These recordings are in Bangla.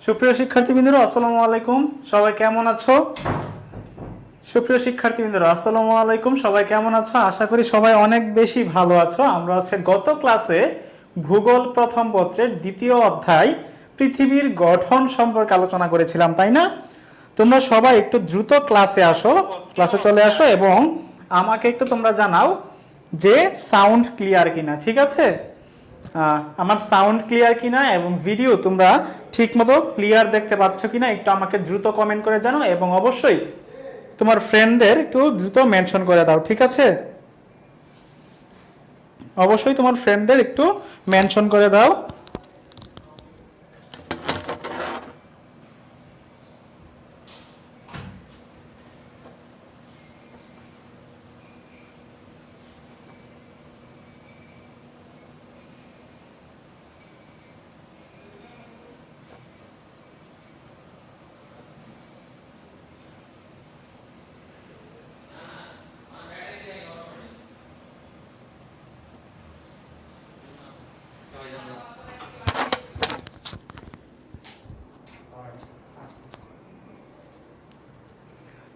সুপ্রিয় শিক্ষার্থীবৃন্দরা আসসালামু আলাইকুম, সবাই কেমন আছো? সুপ্রিয় শিক্ষার্থীবৃন্দরা আসসালামু আলাইকুম, সবাই কেমন আছো? আশা করি সবাই অনেক বেশি ভালো আছো। আমরা হচ্ছে গত ক্লাসে ভূগোল প্রথম পত্রের দ্বিতীয় অধ্যায় পৃথিবীর গঠন সম্পর্কে আলোচনা করেছিলাম, তাই না? তোমরা সবাই একটু দ্রুত ক্লাসে চলে আসো এবং আমাকে একটু তোমরা জানাও যে সাউন্ড ক্লিয়ার কিনা, ঠিক আছে? আমার সাউন্ড ক্লিয়ার কিনা এবং ভিডিও তোমরা ঠিকমতো ক্লিয়ার দেখতে পাচ্ছ কিনা একটু আমাকে দ্রুত কমেন্ট করে জানাও এবং অবশ্যই তোমার ফ্রেন্ডদের একটু দ্রুত মেনশন করে দাও, ঠিক আছে? অবশ্যই তোমার ফ্রেন্ডদের একটু মেনশন করে দাও।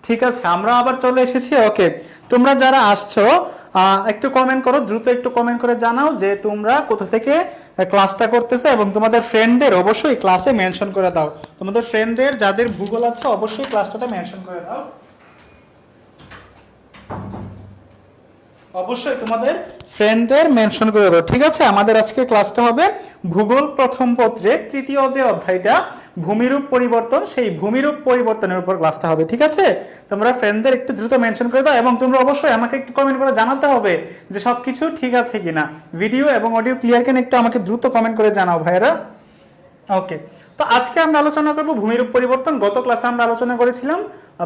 ঠিক আছে, আমরা আবার চলে এসেছি। ওকে, তোমরা যারা আসছো একটু কমেন্ট করো, দ্রুত একটু কমেন্ট করে জানাও যে তোমরা কোথা থেকে ক্লাসটা করতেছো এবং তোমাদের ফ্রেন্ডদের অবশ্যই ক্লাসে মেনশন করে দাও। তোমাদের ফ্রেন্ডদের যাদের ভূগোল আছে অবশ্যই ক্লাসটাতে মেনশন করে দাও। অবশ্যই তোমাদের ফ্রেন্ডদের মেনশন করে দাও, ঠিক আছে? আমাদের আজকে ক্লাসটা হবে ভূগোল প্রথম পত্রের তৃতীয় যে অধ্যায়টা ভূমিরূপ পরিবর্তন, সেই ভূমিরূপ পরিবর্তনের উপর ক্লাসটা হবে, ঠিক আছে? তোমরা ফ্রেন্ডদের একটু দ্রুত মেনশন করে দাও এবং তোমরা অবশ্যই আমাকে একটু কমেন্ট করে জানাতে হবে যে সবকিছু ঠিক আছে কিনা, ভিডিও এবং অডিও ক্লিয়ার কিনা একটু আমাকে দ্রুত কমেন্ট করে জানাও ভাইয়েরা। ওকে, তো আজকে আমরা আলোচনা করব ভূমিরূপ পরিবর্তন। গত ক্লাসে আমরা আলোচনা করেছিলাম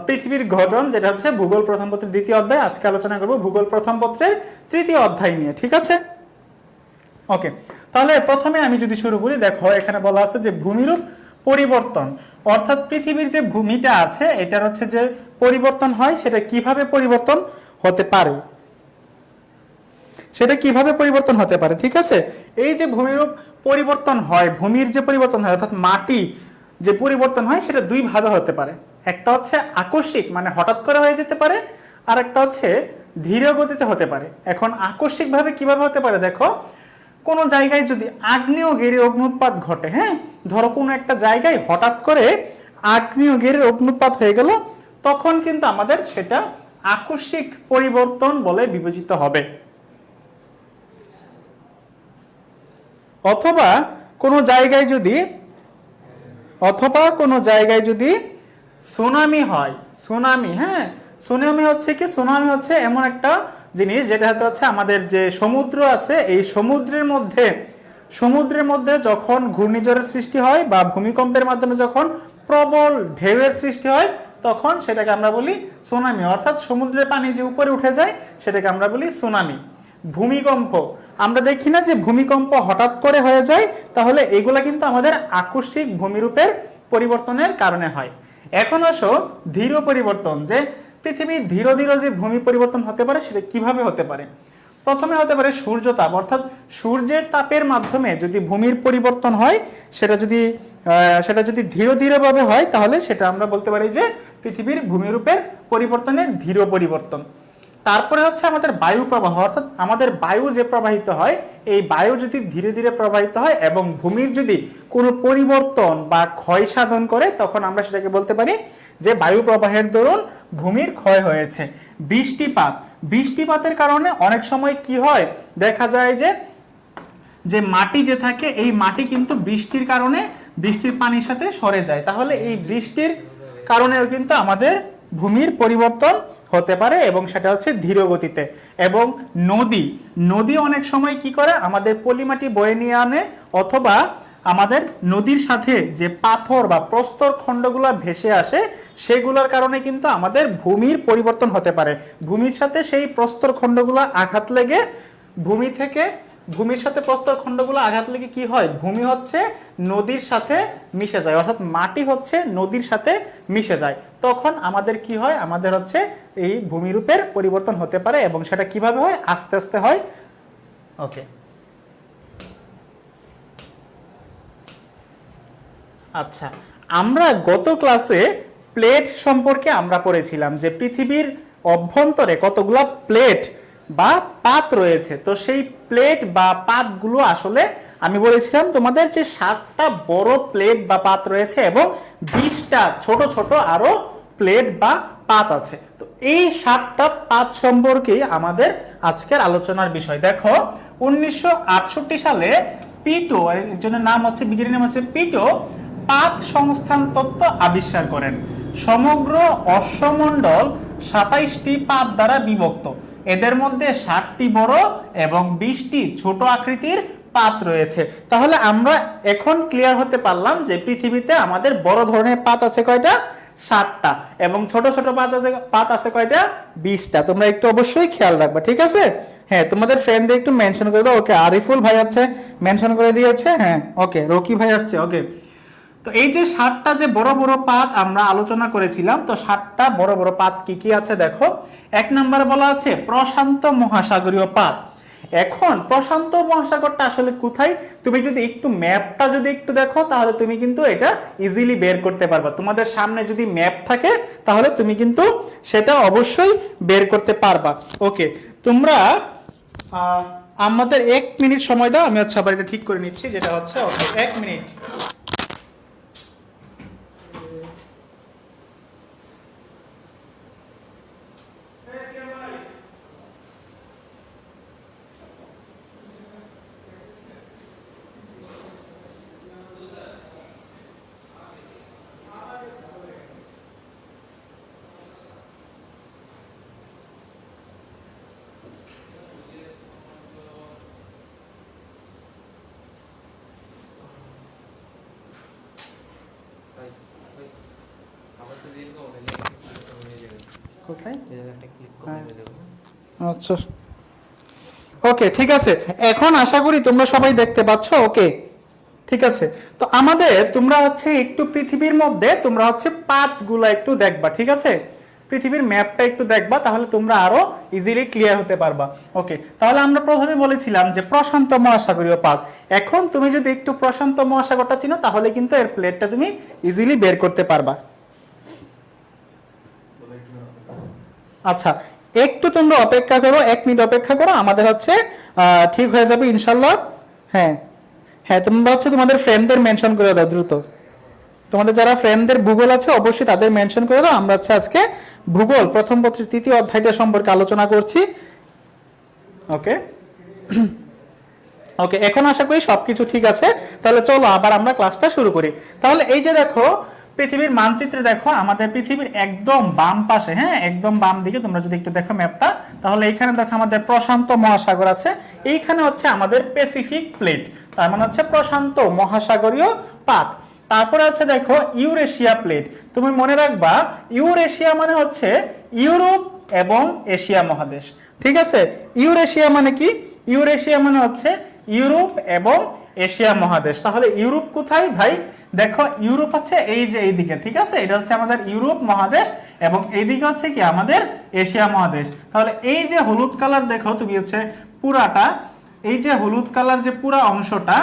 পৃথিবীর গঠন, যেটা হচ্ছে ভূগোল প্রথম পত্রের দ্বিতীয় অধ্যায়। আজকে আলোচনা করব ভূগোল প্রথম পত্রের তৃতীয় অধ্যায় নিয়ে, ঠিক আছে? ওকে, তাহলে প্রথমে আমি যদি শুরু করি, দেখো এখানে বলা আছে যে ভূমিরূপ পরিবর্তন, অর্থাৎ পৃথিবীর যে ভূমিটা আছে এটার হচ্ছে যে পরিবর্তন হয়, সেটা কিভাবে পরিবর্তন হতে পারে, ঠিক আছে? এই যে ভূমিরূপ পরিবর্তন হয়, ভূমির যে পরিবর্তন হয় অর্থাৎ মাটি যে পরিবর্তন হয় সেটা দুই ভাবে হতে পারে। একটা হচ্ছে আকস্মিক, মানে হঠাৎ করে হয়ে যেতে পারে, আর একটা হচ্ছে ধীর গতিতে হতে পারে। এখন আকস্মিক ভাবে কিভাবে হতে পারে, দেখো কোনো জায়গায় যদি আগ্নেয়গিরির অগ্নুৎপাত ঘটে, হ্যাঁ, ধরো কোনো একটা জায়গায় হঠাৎ করে আগ্নেয়গিরির অগ্নুৎপাত হয়ে গেল, তখন কিন্তু আমাদের সেটা আকস্মিক পরিবর্তন বলে বিবেচিত হবে। অথবা কোনো জায়গায় যদি সুনামি হয়, হ্যাঁ, সুনামি হচ্ছে এমন একটা জিনিস যেটা হচ্ছে আমাদের যে সমুদ্র আছে, এই সমুদ্রের মধ্যে যখন ঘূর্ণিঝড়ের সৃষ্টি হয় বা ভূমিকম্পের মাধ্যমে যখন প্রবল ঢেউয়ের সৃষ্টি হয়, তখন সেটাকে আমরা বলি সুনামি। অর্থাৎ সমুদ্রের পানি যে উপরে উঠে যায় সেটাকে আমরা বলি সুনামি। ভূমিকম্প, আমরা দেখি না যে ভূমিকম্প হঠাৎ করে হয়ে যায়, তাহলে এগুলা কিন্তু আমাদের আকস্মিক ভূমিরূপের পরিবর্তনের কারণে হয়। এখন আসো ধীর পরিবর্তন, যে পৃথিবী ধীরে ধীরে যে ভূমি পরিবর্তন হতে পারে সেটা কিভাবে হতে পারে। প্রথমে হতে পারে সূর্যতাপ, অর্থাৎ সূর্যের তাপের মাধ্যমে যদি ভূমির পরিবর্তন হয়, সেটা যদি ধীরে ধীরে ভাবে হয়, তাহলে সেটা আমরা বলতে পারি যে পৃথিবীর ভূমিরূপের পরিবর্তনের ধীর পরিবর্তন। তারপরে হচ্ছে আমাদের বায়ু প্রবাহ, অর্থাৎ আমাদের বায়ু যে প্রবাহিত হয়, এই বায়ু যদি ধীরে ধীরে প্রবাহিত হয় এবং ভূমির যদি কোনো পরিবর্তন বা ক্ষয় সাধন করে, তখন আমরা সেটাকে বলতে পারি যে বায়ু প্রবাহের দরুন ভূমির ক্ষয় হয়েছে। বৃষ্টিপাতের কারণে অনেক সময় কি হয়, দেখা যায় যে মাটি যে থাকে, এই মাটি কিন্তু বৃষ্টির পানির সাথে সরে যায়, তাহলে এই বৃষ্টির কারণেও কিন্তু আমাদের ভূমির পরিবর্তন হতে পারে এবং সেটা হচ্ছে ধীর গতিতে। এবং নদী অনেক সময় কি করে, আমাদের পলিমাটি বয়ে নিয়ে আনে, অথবা আমাদের নদীর সাথে যে পাথর বা প্রস্তর খণ্ডগুলো ভেসে আসে, সেগুলোর কারণে কিন্তু আমাদের ভূমির পরিবর্তন হতে পারে। ভূমির সাথে সেই প্রস্তর খণ্ডগুলো আঘাত লেগে ভূমির সাথে প্রস্তর খণ্ডগুলো আঘাত লেগে কি হয়, ভূমি হচ্ছে নদীর সাথে মিশে যায়, অর্থাৎ মাটি হচ্ছে নদীর সাথে মিশে যায়। তখন আমাদের কি হয়, আমাদের হচ্ছে এই ভূমিরূপের পরিবর্তন হতে পারে এবং সেটা কিভাবে হয়, আস্তে আস্তে হয়। ওকে, আচ্ছা, আমরা গত ক্লাসে প্লেট সম্পর্কে আমরা পড়েছিলাম যে পৃথিবীর অভ্যন্তরে কতগুলা প্লেট বা পাত রয়েছে। তো সেই প্লেট বা পাতগুলো আসলে আমি বলেছিলাম তোমাদের যে 7টা বড় প্লেট বা পাত রয়েছে এবং 20টা ছোট ছোট আরো প্লেট বা পাত আছে। তো এই 7টা পাত সম্পর্কে আমাদের আজকের আলোচনার বিষয়। দেখো 1968 সালে পিটো, একজনের নাম হচ্ছে, বিজ্ঞানীর নাম হচ্ছে পিটো, পাত সংস্থান তত্ত্ব আবিষ্কার করেন। সমগ্র অশ্বমণ্ডল 27টি পাত দ্বারা বিভক্ত। এদের মধ্যে 7টি বড় এবং 20টি ছোট আকৃতির পাত রয়েছে। তাহলে আমরা এখন ক্লিয়ার হতে পারলাম যে পৃথিবীতে আমাদের বড় ধরনের পাত আছে কয়টা? 7টা, এবং ছোট ছোট পাত আছে কয়টা? 20টা। তোমরা একটু অবশ্যই খেয়াল রাখবা, ঠিক আছে? হ্যাঁ, তোমাদের ফ্রেন্ডদের একটু মেনশন করে দাও। ওকে, আরিফুল ভাই আছে, মেনশন করে দিয়েছে। হ্যাঁ, ওকে, রকি ভাই আসছে। ওকে, তো এই যে 7টা যে বড় বড় পাত আমরা আলোচনা করেছিলাম, তো 7টা বড় বড় পাত কি কি আছে দেখো। 1 নম্বরে বলা আছে প্রশান্ত মহাসাগরীয় পাত। এখন প্রশান্ত মহাসাগরটা আসলে কোথায়, তুমি যদি একটু ম্যাপটা যদি একটু দেখো তাহলে তুমি কিন্তু এটা ইজিলি বের করতে পারবা। তোমাদের সামনে যদি ম্যাপ থাকে তাহলে তুমি কিন্তু সেটা অবশ্যই বের করতে পারবা। ওকে, তোমরা আমাদের 1 মিনিট সময় দাও, আমি হচ্ছে আবার এটা ঠিক করে নিচ্ছি, যেটা হচ্ছে ওকে 1 মিনিট। কোথায়? আচ্ছা, ওকে, ঠিক আছে। এখন আশা করি তোমরা সবাই দেখতে পাচ্ছ। ওকে, ঠিক আছে। তো আমাদের তোমরা হচ্ছে একটু পৃথিবীর মধ্যে তোমরা হচ্ছে পাতগুলা একটু দেখবা, ঠিক আছে? পৃথিবীর ম্যাপটা একটু দেখবা, তাহলে তোমরা আরো ইজিলি ক্লিয়ার হতে পারবা। ওকে, তাহলে আমরা প্রথমে বলেছিলাম যে প্রশান্ত মহাসাগরীয় পাত। এখন তুমি যদি একটু প্রশান্ত মহাসাগরটা চিনো তাহলে কিন্তু এর প্লেটটা তুমি ইজিলি বের করতে পারবা। আচ্ছা, একটু তোমরা অপেক্ষা করো, 1 মিনিট অপেক্ষা করো, আমাদের হচ্ছে ঠিক হয়ে যাবে ইনশাল্লাহ। হ্যাঁ হ্যাঁ, তোমরা হচ্ছে তোমাদের ফ্রেন্ডদের মেনশন করে দাও দ্রুত। তোমাদের যারা ফ্রেন্ডদের ভূগোল আছে অবশ্যই তাদের মেনশন করে দাও। আমরা হচ্ছে আজকে ভূগোল প্রথম পত্রের 3য় অধ্যায়টা সম্পর্কে আলোচনা করছি। ওকে ওকে, এখন আশা করি সবকিছু ঠিক আছে। তাহলে চলো আবার আমরা ক্লাসটা শুরু করি। তাহলে এই যে দেখো পৃথিবীর মানচিত্রে দেখো আমাদের পৃথিবীর একদম বাম পাশে, হ্যাঁ একদম বাম দিকে তোমরা যদি একটু দেখো ম্যাপটা, তাহলে এইখানে দেখো আমাদের প্রশান্ত মহাসাগর আছে, এইখানে হচ্ছে আমাদের প্যাসিফিক প্লেট, তার মানে হচ্ছে প্রশান্ত মহাসাগরীয় পাত। তারপরে আছে দেখো ইউরেশিয়া প্লেট। তুমি মনে রাখবা ইউরেশিয়া মানে হচ্ছে ইউরোপ এবং এশিয়া মহাদেশ, ঠিক আছে? ইউরেশিয়া মানে কি? ইউরেশিয়া মানে হচ্ছে ইউরোপ এবং এশিয়া মহাদেশ। তাহলে ইউরোপ কোথায় ভাই? দেখো ইউরোপ হচ্ছে এই যে এইদিকে, ঠিক আছে? এটা হচ্ছে আমাদের ইউরোপ মহাদেশ এবং এইদিকে হচ্ছে কি আমাদের এশিয়া মহাদেশ। তাহলে এই যে হলুদ কালার দেখো তুমি হচ্ছে পুরাটা, এই যে হলুদ কালার যে পুরা অংশটা,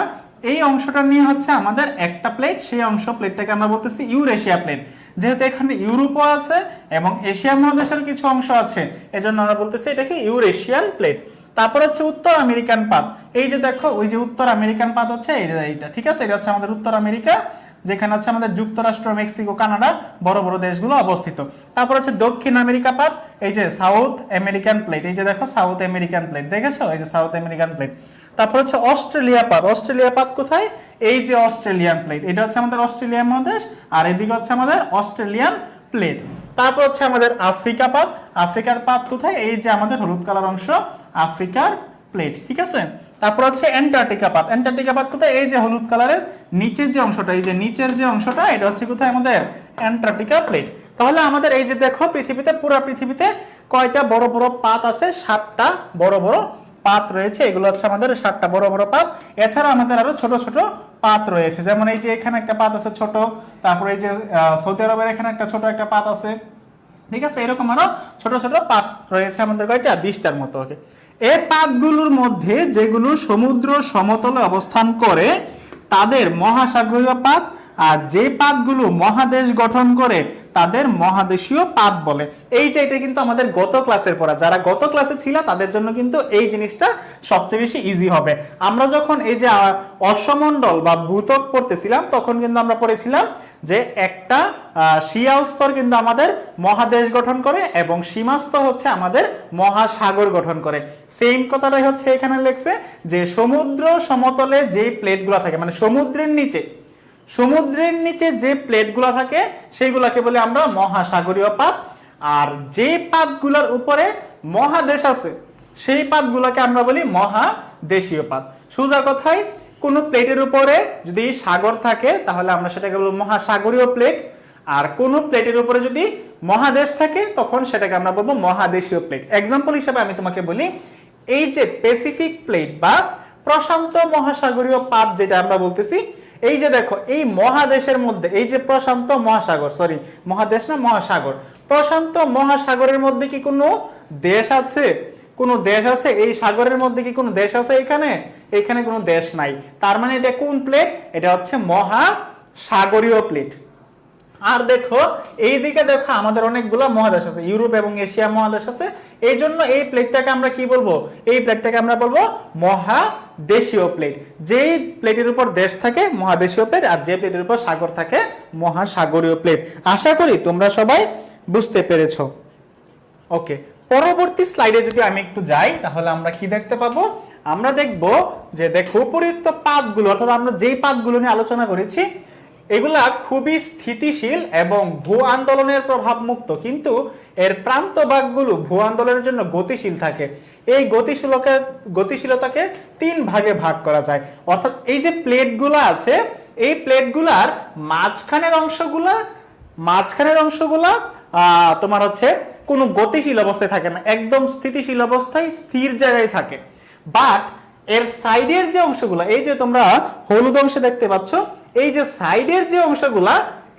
এই অংশটা নিয়ে হচ্ছে আমাদের একটা প্লেট, সেই প্লেটটাকে আমরা বলতেছি ইউরেশিয়া প্লেট। যেহেতু এখানে ইউরোপও আছে এবং এশিয়া মহাদেশের কিছু অংশ আছে, এজন্য আমরা বলতেছি এটাকে ইউরেশিয়ান প্লেট। তারপর হচ্ছে উত্তর আমেরিকান পাত। এই যে দেখো ওই যে উত্তর আমেরিকান পাত হচ্ছে এইটা, ঠিক আছে? এটা হচ্ছে আমাদের উত্তর আমেরিকা, যেখানে হচ্ছে আমাদের যুক্তরাষ্ট্র, মেক্সিকো, কানাডা বড় বড় দেশগুলো অবস্থিত। তারপর হচ্ছে দক্ষিণ আমেরিকা পাত, এই যে সাউথ আমেরিকান প্লেট, এই যে দেখো সাউথ আমেরিকান প্লেট, দেখেছো? এই যে সাউথ আমেরিকান প্লেট। তারপর হচ্ছে অস্ট্রেলিয়া পাত। অস্ট্রেলিয়া পাত কোথায়? এই যে অস্ট্রেলিয়ান প্লেট, এটা হচ্ছে আমাদের অস্ট্রেলিয়ান মহাদেশ, আর এদিকে হচ্ছে আমাদের অস্ট্রেলিয়ান প্লেট। তারপর হচ্ছে আমাদের আফ্রিকা পাত। আফ্রিকার পাত কোথায়? এই যে আমাদের হলুদ কালার অংশ, আফ্রিকার প্লেট, ঠিক আছে? তারপর হচ্ছে অ্যান্টার্কটিকা পাত। অ্যান্টার্কটিকা পাত কোথায়? এই যে হলুদ কালারের নিচের যে অংশটা, এই যে নিচের যে অংশটা, এটা হচ্ছে কোথায়? আমাদের অ্যান্টার্কটিকা প্লেট। তাহলে আমাদের এই যে দেখো পৃথিবীতে, পুরো পৃথিবীতে কয়টা বড় বড় পাত আছে? 7টা বড় বড় পাত রয়েছে। এগুলো হচ্ছে আমাদের 7টা বড় বড় পাত। এছাড়া আমাদের আরো ছোট ছোট পাত রয়েছে, যেমন এই যে এখানে একটা পাত আছে ছোট, তারপরে এই যে সৌদি আরবের এখানে একটা ছোট একটা পাত আছে, ঠিক আছে? এরকম আরো ছোট ছোট পাত রয়েছে আমাদের কয়টা? 20টার মতো। ওকে, এই পাতগুলোর মধ্যে যেগুলো সমুদ্র সমতলে অবস্থান করে তাদের মহাসাগরীয় পাত, আর যে পাতগুলো মহাদেশ গঠন করে তাদের মহাদেশীয় পাত বলে। এই যে এটা কিন্তু আমাদের গত ক্লাসের পড়া, যারা গত ক্লাসে ছিল তাদের জন্য কিন্তু এই জিনিসটা সবচেয়ে বেশি ইজি হবে। আমরা যখন এই যে অশ্বমণ্ডল বা ভূত্বক পড়তেছিলাম তখন কিন্তু আমরা পড়েছিলাম যে একটা শিয়াল স্তর কিন্তু আমাদের মহাদেশ গঠন করে এবং সীমাস্তর হচ্ছে আমাদের মহাসাগর গঠন করে। সেম কথাটাই হচ্ছে এখানে লেখছে যে সমুদ্র সমতলে যে প্লেটগুলো থাকে, মানে সমুদ্রের নিচে যে প্লেটগুলো থাকে সেইগুলোকে বলে আমরা মহাসাগরীয় পাত। আর যে পাতগুলোর উপরে মহাদেশ আছে সেই পাতগুলোকে আমরা বলি মহাদেশীয় পাত। সোজা কথায় কোন প্লেটের উপরে যদি সাগর থাকে তাহলে আমরা সেটাকে বলবো মহাসাগরীয় প্লেট, আর কোন প্লেটের উপরে যদি মহাদেশ থাকে তখন সেটাকে আমরা বলবো মহাদেশীয় প্লেট। এক্সাম্পল হিসেবে আমি তোমাকে বলি, এই যে প্যাসিফিক প্লেট বা প্রশান্ত মহাসাগরীয় পাত যেটা আমরা বলতেছি, এই যে দেখো এই মহাদেশের মধ্যে এই যে প্রশান্ত মহাসাগর, সরি মহাদেশ না মহাসাগর, প্রশান্ত মহাসাগরের মধ্যে কি কোনো দেশ আছে? কোনো দেশ আছে? এই সাগরের মধ্যে কি কোনো দেশ আছে? এখানে কোনো দেশ নাই। তার মানে এটা কোন প্লেট? এটা হচ্ছে মহাসাগরীয় প্লেট। আর দেখো এইদিকে দেখো আমাদের অনেকগুলো মহাদেশ আছে, ইউরোপ এবং এশিয়া মহাদেশ আছে। এই জন্য এই প্লেটটাকে আমরা কি বলবো? এই প্লেটটাকে আমরা বলবো মহাদেশীয় প্লেট। যেই প্লেটের উপর দেশ থাকে মহাদেশীয় প্লেট, আর যে প্লেটের উপর সাগর থাকে মহাসাগরীয় প্লেট। আশা করি তোমরা সবাই বুঝতে পেরেছো। ওকে, পরবর্তী স্লাইডে যদি আমি একটু যাই তাহলে আমরা কি দেখতে পাবো? আমরা দেখব যে দেখো উপরিউক্ত পাতগুলো, অর্থাৎ আমরা যেই পাতগুলো নিয়ে আলোচনা করেছি এগুলা খুবই স্থিতিশীল এবং ভূ আন্দোলনের প্রভাব মুক্ত, কিন্তু এর প্রান্ত ভাগগুলো ভূ আন্দোলনের জন্য গতিশীল থাকে। এই গতিশীলতাকে 3 ভাগে ভাগ করা যায়। অর্থাৎ এই যে প্লেটগুলো আছে এই প্লেটগুলার মাঝখানের অংশগুলা তোমার হচ্ছে কোনো গতিশীল অবস্থায় থাকে না, একদম স্থিতিশীল অবস্থায় স্থির জায়গায় থাকে। বাট এর সাইডের যে অংশগুলা, এই যে তোমরা হলুদ অংশে দেখতে পাচ্ছ, এই যে সাইডের যে অংশগুলা,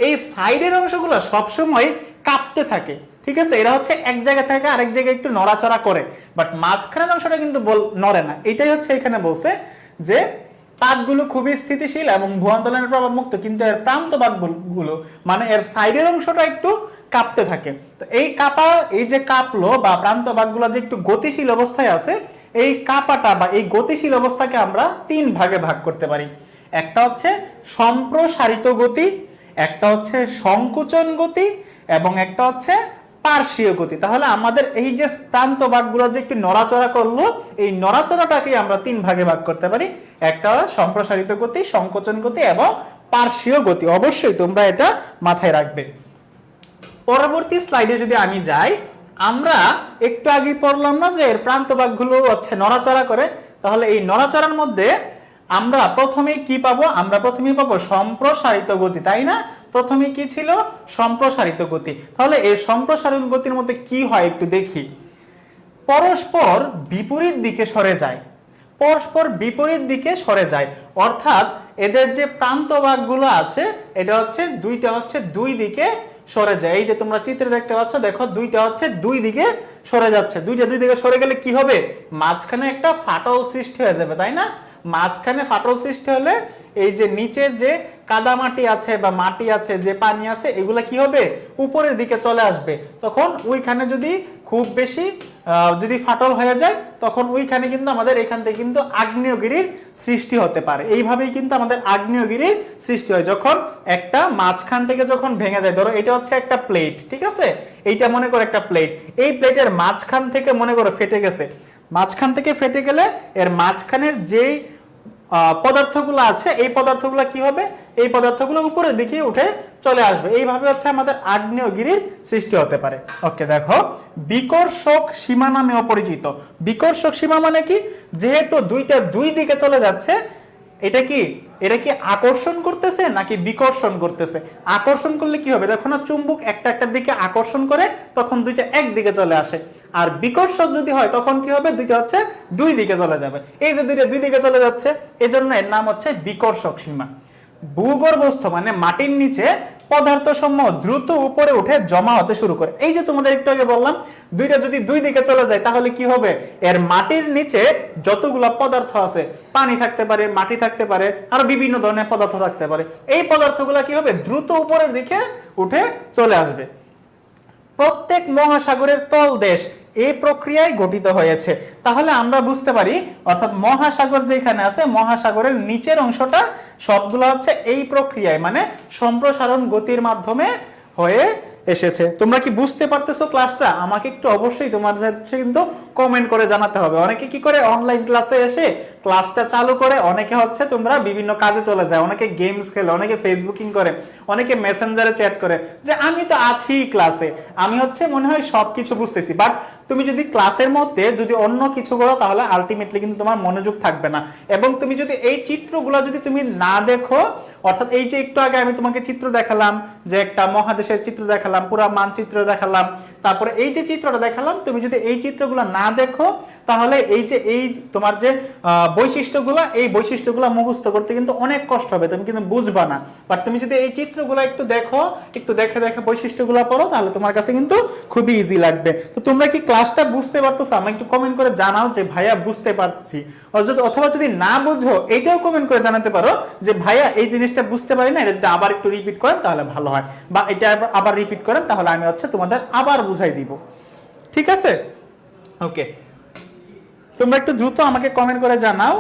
এই সাইডের অংশগুলা সবসময় কাঁপতে থাকে। ঠিক আছে, এরা হচ্ছে এক জায়গা থেকে আরেক জায়গায় একটু নড়াচড়া করে, বাট মাঝখানের অংশটা কিন্তু নড়ে না। এটাই হচ্ছে এখানে বলছে যে পাতগুলো খুবই স্থিতিশীল এবং ভূ আন্দোলনের প্রভাব মুক্ত, কিন্তু এর প্রান্ত ভাগগুলো মানে এর সাইডের অংশটা একটু কাঁপতে থাকে। তো এই যে কাঁপলো বা প্রান্ত ভাগগুলো যে একটু গতিশীল অবস্থায় আছে, এই কাঁপাটা বা এই গতিশীল অবস্থাকে আমরা 3 ভাগে ভাগ করতে পারি। একটা হচ্ছে সম্প্রসারিত গতি, একটা হচ্ছে সংকুচন গতি এবং একটা হচ্ছে পার্শ্বীয় গতি। তাহলে আমাদের এই যে প্রান্ত ভাগগুলো যে একটু নড়াচড়া করলো, এই নড়াচড়াটাকে আমরা 3 ভাগে ভাগ করতে পারি। একটা সম্প্রসারিত গতি, সংকোচন গতি এবং পার্শ্বীয় গতি। অবশ্যই তোমরা এটা মাথায় রাখবে। পরবর্তী স্লাইডে যদি আমি যাই, আমরা একটু আগে পড়লাম না যে এর প্রান্ত ভাগগুলো হচ্ছে নড়াচড়া করে, তাহলে এই নড়াচড়ার মধ্যে আমরা প্রথমেই কি পাবো? আমরা প্রথমেই পাবো সম্প্রসারিত গতি, তাই না? প্রথমে কি ছিল? সম্প্রসারিত গতি। তাহলে এই সম্প্রসারিত গতির মধ্যে কি হয় একটু দেখি। পরস্পর বিপরীত দিকে সরে যায়, অর্থাৎ এদের যে প্রান্ত ভাগগুলো আছে এটা হচ্ছে দুই দিকে সরে যায়। এই যে তোমরা চিত্রে দেখতে পাচ্ছ, দেখো দুইটা হচ্ছে 2 দিকে সরে যাচ্ছে। দুই দিকে সরে গেলে কি হবে? মাঝখানে একটা ফাটল সৃষ্টি হয়ে যাবে, তাই না? মাঝখানে ফাটল সৃষ্টি হলে এই যে নিচের যে কাদা মাটি আছে বা মাটি আছে, যে পানি আছে, এগুলা কি হবে? উপরের দিকে চলে আসবে। তখন ওইখানে যদি খুব বেশি যদি ফাটল হয়ে যায় তখন ওইখানে কিন্তু আমাদের এখান থেকে কিন্তু আগ্নেয়গিরির সৃষ্টি হতে পারে। এইভাবেই কিন্তু আমাদের আগ্নেয়গিরির সৃষ্টি হয় যখন একটা মাঝখান থেকে যখন ভেঙে যায়। ধরো এটা হচ্ছে একটা প্লেট, ঠিক আছে? এইটা মনে করো একটা প্লেট, এই প্লেটের মাঝখান থেকে মনে করো ফেটে গেছে। মাঝখান থেকে ফেটে গেলে এর মাঝখানের যেই পদার্থগুলো আছে এই পদার্থগুলো কি হবে? এই পদার্থগুলো উপরের দিকে উঠে চলে আসবে। এইভাবে হচ্ছে আমাদের আগ্নেয়গিরির সৃষ্টি হতে পারে। ওকে, দেখো বিকর্ষক সীমা নামেও পরিচিত। বিকর্ষক সীমা মানে কি? যেহেতু দুইটা 2 দিকে চলে যাচ্ছে, এটা কি আকর্ষণ করতেছে নাকি বিকর্ষণ করতেছে? আকর্ষণ করলে কি হবে? দেখো না, চুম্বক একটার দিকে আকর্ষণ করে তখন দুইটা একদিকে চলে আসে। আর বিকর্ষক যদি হয় তখন কি হবে? দুইটা হচ্ছে 2 দিকে চলে যাবে। এই যে দুইটা 2 দিকে চলে যাচ্ছে, এজন্য এর নাম হচ্ছে বিকর্ষক সীমা। ভূগর্ভস্থ মানে মাটির নিচে পদার্থ সমূহ দ্রুত উপরে উঠে জমা হতে শুরু করে। এই যে তোমাদের একটু আগে বললাম দুইটা যদি দুই দিকে চলে যায় তাহলে কি হবে, এর মাটির নিচে যতগুলা পদার্থ আছে, পানি থাকতে পারে, মাটি থাকতে পারে, আর বিভিন্ন ধরনের পদার্থ থাকতে পারে, এই পদার্থগুলা কি হবে, দ্রুত উপরের দিকে উঠে চলে আসবে। প্রত্যেক মহাসাগরের তলদেশ এই প্রক্রিয়ায় গঠিত হয়েছে। তাহলে আমরা বুঝতে পারি অর্থাৎ মহাসাগর যেখানে আছে মহাসাগরের নিচের অংশটা সবগুলো হচ্ছে এই প্রক্রিয়ায় মানে সম্প্রসারণ গতির মাধ্যমে হয়ে এসেছে। তোমরা কি বুঝতে পারতেছো ক্লাসটা? আমাকে একটু অবশ্যই তোমাদের কিন্তু কমেন্ট করে জানাতে হবে। অনেকে কি করে অনলাইন ক্লাসে এসে ক্লাসটা চালু করে, অনেকে হচ্ছে তোমরা বিভিন্ন কাজে চলে যায়, অনেকে গেমস খেলে, অনেকে ফেসবুকিং করে, অনেকে মেসেঞ্জারে চ্যাট করে যে আমি তো আছি ক্লাসে, আমি হচ্ছে মনে হয় সবকিছু বুঝতেছি। বাট তুমি যদি ক্লাসের মধ্যে যদি অন্য কিছু করো তাহলে আলটিমেটলি কিন্তু তোমার মনোযোগ থাকবে না। এবং তুমি যদি এই চিত্রগুলো যদি তুমি না দেখো, অর্থাৎ এই যে একটু আগে আমি তোমাকে চিত্র দেখালাম, যে একটা মহাদেশের চিত্র দেখালাম, পুরো মানচিত্র দেখালাম, তারপরে এই যে চিত্রটা দেখালাম, তুমি যদি এই চিত্রগুলো না দেখো তাহলে এই যে এই তোমার যে বৈশিষ্ট্যগুলো, এই বৈশিষ্ট্যগুলো মুখস্থ করতে কিন্তু অনেক কষ্ট হবে, তুমি কিন্তু বুঝবা না। বাট তুমি যদি এই চিত্রগুলো একটু দেখো, একটু দেখে দেখে বৈশিষ্ট্যগুলো পড়ো, তাহলে তোমার কাছে কিন্তু খুবই ইজি লাগবে। তো তোমরা কি ক্লাসটা বুঝতে পারতেছো? আমাকে একটু কমেন্ট করে জানাও যে ভাইয়া বুঝতে পারছি, অথবা যদি না বুঝো এইটাও কমেন্ট করে জানাতে পারো যে ভাইয়া এই জিনিসটা বুঝতে পারি না, এটা যদি আবার একটু রিপিট করেন তাহলে ভালো হয়, বা এটা আবার রিপিট করেন তাহলে আমি হচ্ছে তোমাদের আবার বুঝাই দিব। ঠিক আছে, ওকে, তোমরা একটু দ্রুত আমাকে কমেন্ট করে জানাও।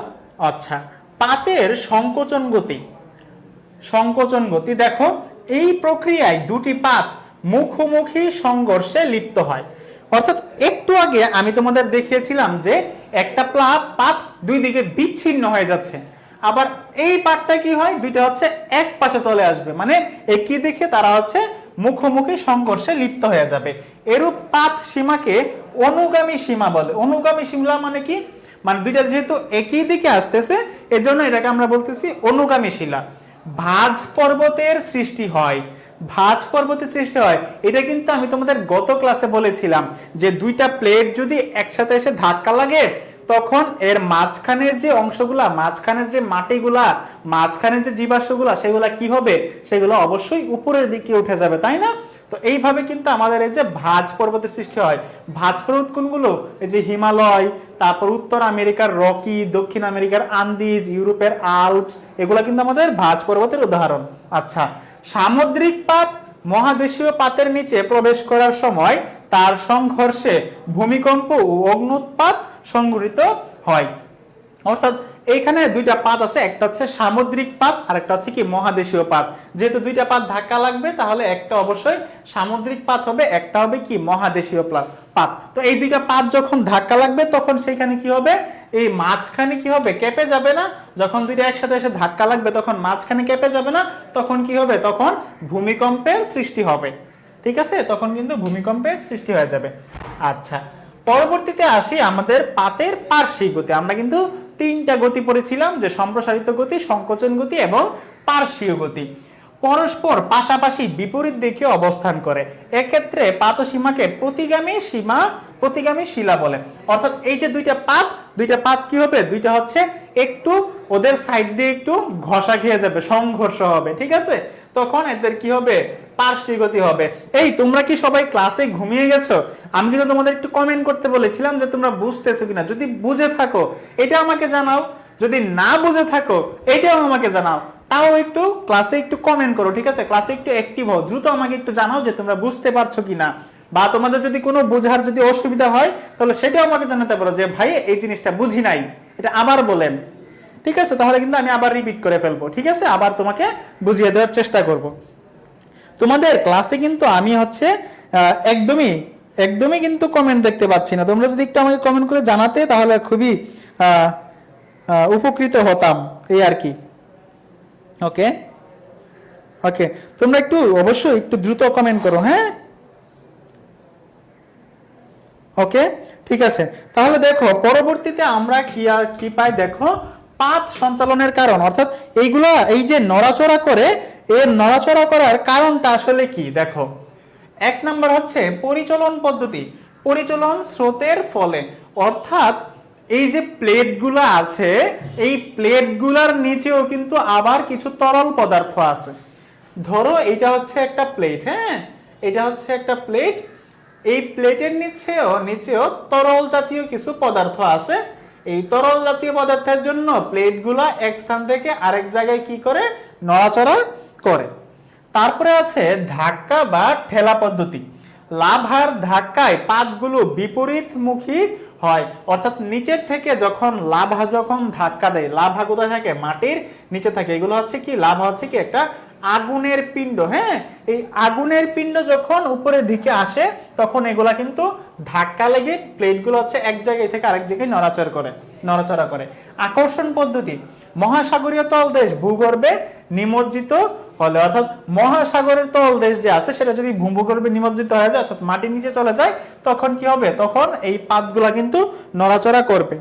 আচ্ছা, পাতের সংকোচন গতি, সংকোচন গতি দেখো, এই প্রক্রিয়ায় দুটি পাত মুখোমুখি সংঘর্ষে লিপ্ত হয়। অর্থাৎ একটু আগে আমি তোমাদের দেখিয়েছিলাম যে একটা পাত দুই দিকে বিচ্ছিন্ন হয়ে যাচ্ছে, আবার এই পাতটা কি হয়, দুইটা হচ্ছে এক পাশে চলে আসবে, মানে একই দিকে তারা হচ্ছে মুখোমুখি সংঘর্ষে লিপ্ত হয়ে যাবে। এরূপ পাত সীমাকে অনুগামী সীমা বলে। অনুগামী সীমা মানে কি, মানে দুইটা যেহেতু একই দিকে আসতেছে এজন্য এটাকে আমরা বলতেছি অনুগামী শিলা। ভাঁজ পর্বতের সৃষ্টি হয়, ভাঁজ পর্বতের সৃষ্টি হয়, এটা কিন্তু আমি তোমাদের গত ক্লাসে বলেছিলাম যে দুইটা প্লেট যদি একসাথে এসে ধাক্কা লাগে তখন এর মাঝখানের যে অংশগুলা, মাঝখানের যে মাটিগুলা, মাঝখানের যে জীবাশ্মগুলা, সেগুলা কি হবে, সেগুলো অবশ্যই উপরের দিকে উঠে যাবে, তাই না? তো এইভাবে কিন্তু আমাদের এই যে ভাঁজ পর্বতের সৃষ্টি হয়। ভাঁজ পর্বত কোনগুলো? এই যে হিমালয়, তারপর উত্তর আমেরিকার রকি, দক্ষিণ আমেরিকার আন্দিজ, ইউরোপের আল্পস, এগুলা কিন্তু আমাদের ভাঁজ পর্বতের উদাহরণ। আচ্ছা, সামুদ্রিক পাত মহাদেশীয় পাতের নিচে প্রবেশ করার সময় তার সংঘর্ষে ভূমিকম্প ও অগ্ন্যুৎপাত সংঘটিত হয়। অর্থাৎ এইখানে দুইটা পাত আছে, একটা হচ্ছে সামুদ্রিক পাত আর একটা হচ্ছে কি মহাদেশীয় পাত। যেহেতু দুইটা পাত ধাক্কা লাগবে তাহলে একটা অবশ্যই সামুদ্রিক পাত হবে, একটা হবে কি মহাদেশীয় পাত। তো এই দুইটা পাত যখন ধাক্কা লাগবে তখন সেইখানে কি হবে, এই মাঝখানে কি হবে, কেঁপে যাবে না? যখন দুইটা একসাথে এসে ধাক্কা লাগবে তখন মাঝখানে কেঁপে যাবে না? তখন কি হবে, তখন ভূমিকম্পের সৃষ্টি হবে। ঠিক আছে, তখন কিন্তু ভূমিকম্পের সৃষ্টি হয়ে যাবে। আচ্ছা, পরবর্তীতে আসি আমাদের পাতের পার্শ্বিক গতি। আমরা কিন্তু তিনটা গতি পড়েছিলাম, যে সম্প্রসারিত গতি, সংকোচন গতি এবং পার্শ্বীয় গতি। পরস্পর পাশাপাশি বিপরীত দিকে অবস্থান করে, এক্ষেত্রে পাতসীমাকে প্রতিগামী শিলা বলে। অর্থাৎ এই যে দুইটা পাত কি হবে, দুইটা হচ্ছে একটু ওদের সাইড দিয়ে একটু ঘষা খেয়ে যাবে, সংঘর্ষ হবে। ঠিক আছে, তখন এদের কি হবে, পার্শ্বিক গতি হবে। এই তোমরা কি সবাই ক্লাসে ঘুমিয়ে গেছো? আমি কিন্তু তোমাদের একটু কমেন্ট করতে বলেছিলাম যে তোমরা বুঝতেছো কিনা। যদি বুঝে থাকো এটা আমাকে জানাও, যদি না বুঝে থাকো এটাও আমাকে জানাও। তাও একটু ক্লাসে একটু কমেন্ট করো, ঠিক আছে? ক্লাসে একটু অ্যাক্টিভ হও, দ্রুত আমাকে একটু জানাও যে তোমরা বুঝতে পারছো কিনা, বা তোমাদের যদি কোনো বোঝার যদি অসুবিধা হয় তাহলে সেটাও আমাকে জানাতে পারো যে ভাই এই জিনিসটা বুঝি নাই, এটা আবার বলেন। ঠিক আছে, তাহলে কিন্তু আমি আবার রিপিট করে ফেলবো। ঠিক আছে, আবার তোমাকে বুঝিয়ে দেওয়ার চেষ্টা করব। তোমাদের ক্লাসে কিন্তু আমি হচ্ছে একদমই কিন্তু কমেন্ট দেখতে পাচ্ছি না। তোমরা যদি একটু আমাকে কমেন্ট করে জানাতে তাহলে খুবই উপকৃত হতাম, এই আর কি। ওকে ওকে, তোমরা একটু অবশ্যই একটু দ্রুত কমেন্ট করো, হ্যাঁ? ওকে, ঠিক আছে। তাহলে দেখো পরবর্তীতে আমরা কি পাই, দেখো পাত সঞ্চালনের কারণ, অর্থাৎ এইগুলা এই যে নড়াচড়া করে, এর নড়াচড়া করার কারণটা আসলে কি। দেখো, এক নাম্বার হচ্ছে পরিচলন পদ্ধতি, পরিচলন স্রোতের ফলে। অর্থাৎ এই যে প্লেটগুলো আছে, এই প্লেটগুলার নিচেও কিন্তু আবার কিছু তরল পদার্থ আছে। ধরো এটা হচ্ছে একটা প্লেট, হ্যাঁ, এটা হচ্ছে একটা প্লেট। এই প্লেটের নিচেও তরল জাতীয় কিছু পদার্থ আছে। এই তরল জাতীয় পদার্থের জন্য প্লেটগুলা এক স্থান থেকে আরেক জায়গায় কি করে, নড়াচড়া করে। তারপরে আছে ধাক্কা বা ঠেলা পদ্ধতি। লাভার ধাক্কায় পাতগুলো বিপরীতমুখী হয়, অর্থাৎ নিচের থেকে যখন লাভা ধাক্কা দেয়, লাভা কোথায় থাকে, মাটির নিচে থাকে। এগুলো হচ্ছে কি, লাভা হচ্ছে কি একটা আগুনের পিণ্ড, হ্যাঁ। এই আগুনের পিণ্ড যখন উপরের দিকে আসে তখন এগুলা কিন্তু ধাক্কা লেগে প্লেটগুলো হচ্ছে এক জায়গায় থেকে আরেক জায়গায় নড়াচড়া করে। আকর্ষণ পদ্ধতি। মহাসাগরীয় তলদেশ ভূগর্ভে নিমজ্জিত হলে, অর্থাৎ মহাসাগরের তলদেশ যে আছে সেটা যদি ভূগর্ভে নিমজ্জিত হয়ে যায়, অর্থাৎ মাটির নিচে চলে যায়, তখন কি হবে, তখন এই পাতগুলা কিন্তু নড়াচড়া করবে।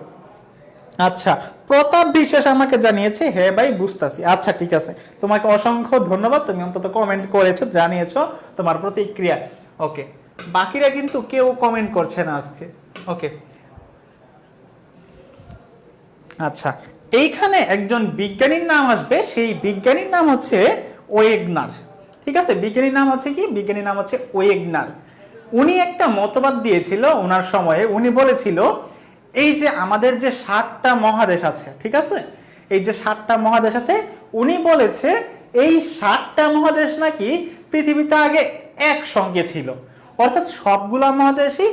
আচ্ছা, প্রতাপ বিশ্বাস আমাকে জানিয়েছে, হ্যাঁ ভাই বুঝতাছি। আচ্ছা ঠিক আছে, তোমাকে অসংখ্য ধন্যবাদ, তুমি অন্তত কমেন্ট করেছো, জানিয়েছো তোমার প্রতিক্রিয়া। ওকে, বাকিরা কিন্তু কেউ কমেন্ট করছে না আজকে। ওকে, আচ্ছা, এইখানে একজন বিজ্ঞানীর নাম আসবে, সেই বিজ্ঞানীর নাম হচ্ছে ওয়েগনার। ঠিক আছে, বিজ্ঞানীর নাম হচ্ছে কি, বিজ্ঞানীর নাম হচ্ছে ওয়েগনার। উনি একটা মতবাদ দিয়েছিল ওনার সময়ে। উনি বলেছিল এই যে আমাদের যে 7টা মহাদেশ আছে, ঠিক আছে, এই যে 7টা মহাদেশ আছে, উনি বলেছে এই 7টা মহাদেশ নাকি পৃথিবীতে আগে একসঙ্গে ছিল, অর্থাৎ সবগুলা মহাদেশই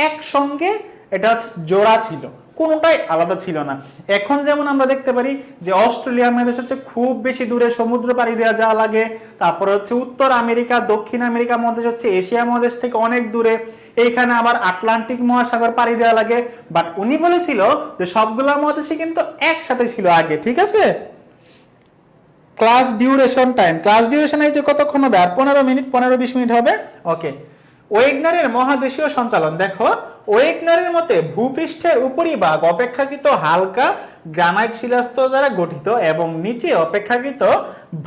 একসঙ্গে এটা হচ্ছে জোড়া ছিল, কোনোটাই আলাদা ছিল না। এখন যেমন আমরা দেখতে পারি যে অস্ট্রেলিয়া মহাদেশ হচ্ছে খুব বেশি দূরে, সমুদ্র পাড়ি দেওয়া যাওয়া লাগে। তারপরে হচ্ছে উত্তর আমেরিকা, দক্ষিণ আমেরিকা মহাদেশ হচ্ছে এশিয়া মহাদেশ থেকে অনেক দূরে। এইখানে আবার আটলান্টিক মহাসাগর পাড়ি দেওয়া লাগে। বাট উনি বলেছিল যে সবগুলা মহাদেশই কিন্তু একসাথে ছিল আগে। ঠিক আছে, ক্লাস ডিউরেশন এই যে কতক্ষণ হবে, আর 15 মিনিট, 15-20 মিনিট হবে। ওকে, ওয়েগনারের মহাদেশীয় সঞ্চালন দেখো। ওয়েগনারের মতে ভূপৃষ্ঠের উপরিভাগ অপেক্ষাকৃত হালকা গ্রানাইট শিলাস্তর দ্বারা গঠিত এবং নিচে অপেক্ষাকৃত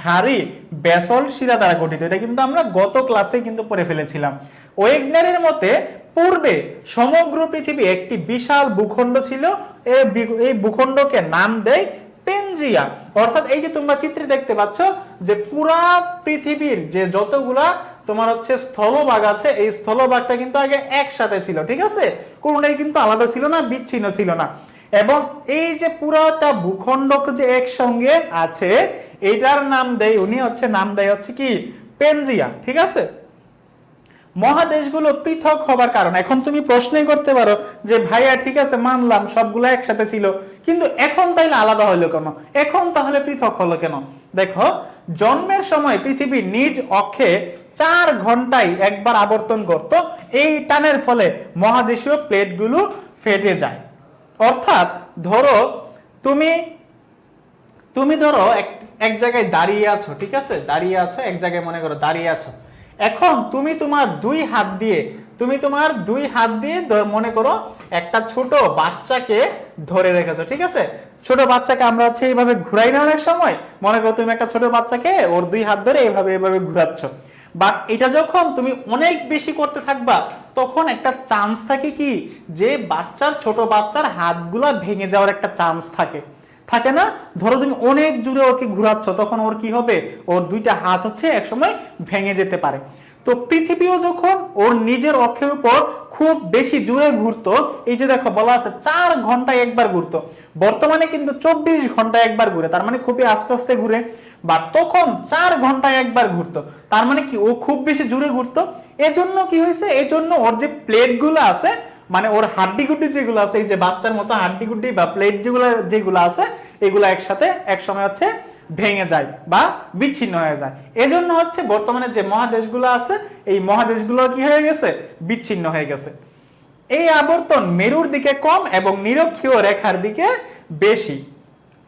ভারী ব্যাসল্ট শিলা দ্বারা গঠিত। এটা কিন্তু আমরা গত ক্লাসে কিন্তু পড়ে ফেলেছিলাম। ওয়েগনারের মতে পূর্বে সমগ্র পৃথিবী একটি বিশাল ভূখণ্ড ছিল। এই ভূখণ্ডকে নাম দেয় পেনজিয়া। অর্থাৎ এই যে তোমরা চিত্রে দেখতে পাচ্ছ যে পুরা পৃথিবীর যে যতগুলা তোমার হচ্ছে স্থলভাগ আছে, এই স্থলভাগটা কিন্তু আগে একসাথে ছিল। ঠিক আছে, কোনটাই কিন্তু আলাদা ছিল না, বিচ্ছিন্ন ছিল না। এবং এই যে পুরাটা ভূখণ্ড যে একসঙ্গে আছে, এটার নাম দেয় উনি হচ্ছে, নাম দেয় হচ্ছে কি, পেনজিয়া। ঠিক আছে, মহাদেশগুলো পৃথক হবার কারণ। এখন তুমি প্রশ্নই করতে পারো যে ভাইয়া ঠিক আছে মানলাম সবগুলো একসাথে ছিল, কিন্তু এখন তাইলে আলাদা হলো কেন, এখন তাহলে পৃথক হলো কেন? দেখো, জন্মের সময় পৃথিবী নিজ অক্ষে 4 ঘন্টায় একবার আবর্তন করত। এই টানের ফলে মহাদেশীয় প্লেটগুলো ফেটে যায়। অর্থাৎ ধরো তুমি ধরো এক জায়গায় দাঁড়িয়ে আছো, ঠিক আছে, দাঁড়িয়ে আছো এক জায়গায়, মনে করো দাঁড়িয়ে আছো। এখন তুমি তোমার দুই হাত দিয়ে মনে করো একটা ছোট বাচ্চাকে ধরে রেখেছো। ঠিক আছে, ছোট বাচ্চাকে আমরা হচ্ছে এইভাবে ঘুরাই না অনেক সময়। মনে করো তুমি একটা ছোট বাচ্চাকে ওর 2 হাত ধরে এইভাবে ঘুরাচ্ছ। বাট এটা যখন তুমি অনেক বেশি করতে থাকবা, তখন একটা চান্স থাকে কি, যে ছোট বাচ্চার হাতগুলা ভেঙে যাওয়ার একটা চান্স থাকে না? ধরো তুমি অনেক জোরে ওকে ঘুরাচ্ছ, তখন ওর কি হবে, ওর 2টা হাত হচ্ছে একসময় ভেঙে যেতে পারে। তো পৃথিবীও যখন ওর নিজের অক্ষের উপর খুব বেশি জোরে ঘুরতো, এই যে দেখো বলা আছে 4 ঘন্টায় একবার ঘুরতো, বর্তমানে কিন্তু 24 ঘন্টায় একবার ঘুরে, তার মানে খুবই আস্তে আস্তে ঘুরে। বা তখন 4 ঘন্টায় একবার ঘুরতো, তার মানে কি ও খুব বেশি জোরে ঘুরতো। এজন্য কি হয়েছে, এজন্য ওর যে প্লেটগুলো আছে, মানে ওর হাড্ডিগুড্ডি যেগুলো আছে, এই যে বাচ্চার মতো হাড্ডিগুড্ডি বা প্লেট যেগুলো আছে, এগুলো একসাথে একসময় হচ্ছে ভেঙে যায় বা বিচ্ছিন্ন হয়ে যায়। এজন্য হচ্ছে বর্তমানে যে মহাদেশগুলো আছে, এই মহাদেশগুলো কি হয়ে গেছে, বিচ্ছিন্ন হয়ে গেছে। এই আবর্তন মেরুর দিকে কম এবং নিরক্ষীয় রেখার দিকে বেশি।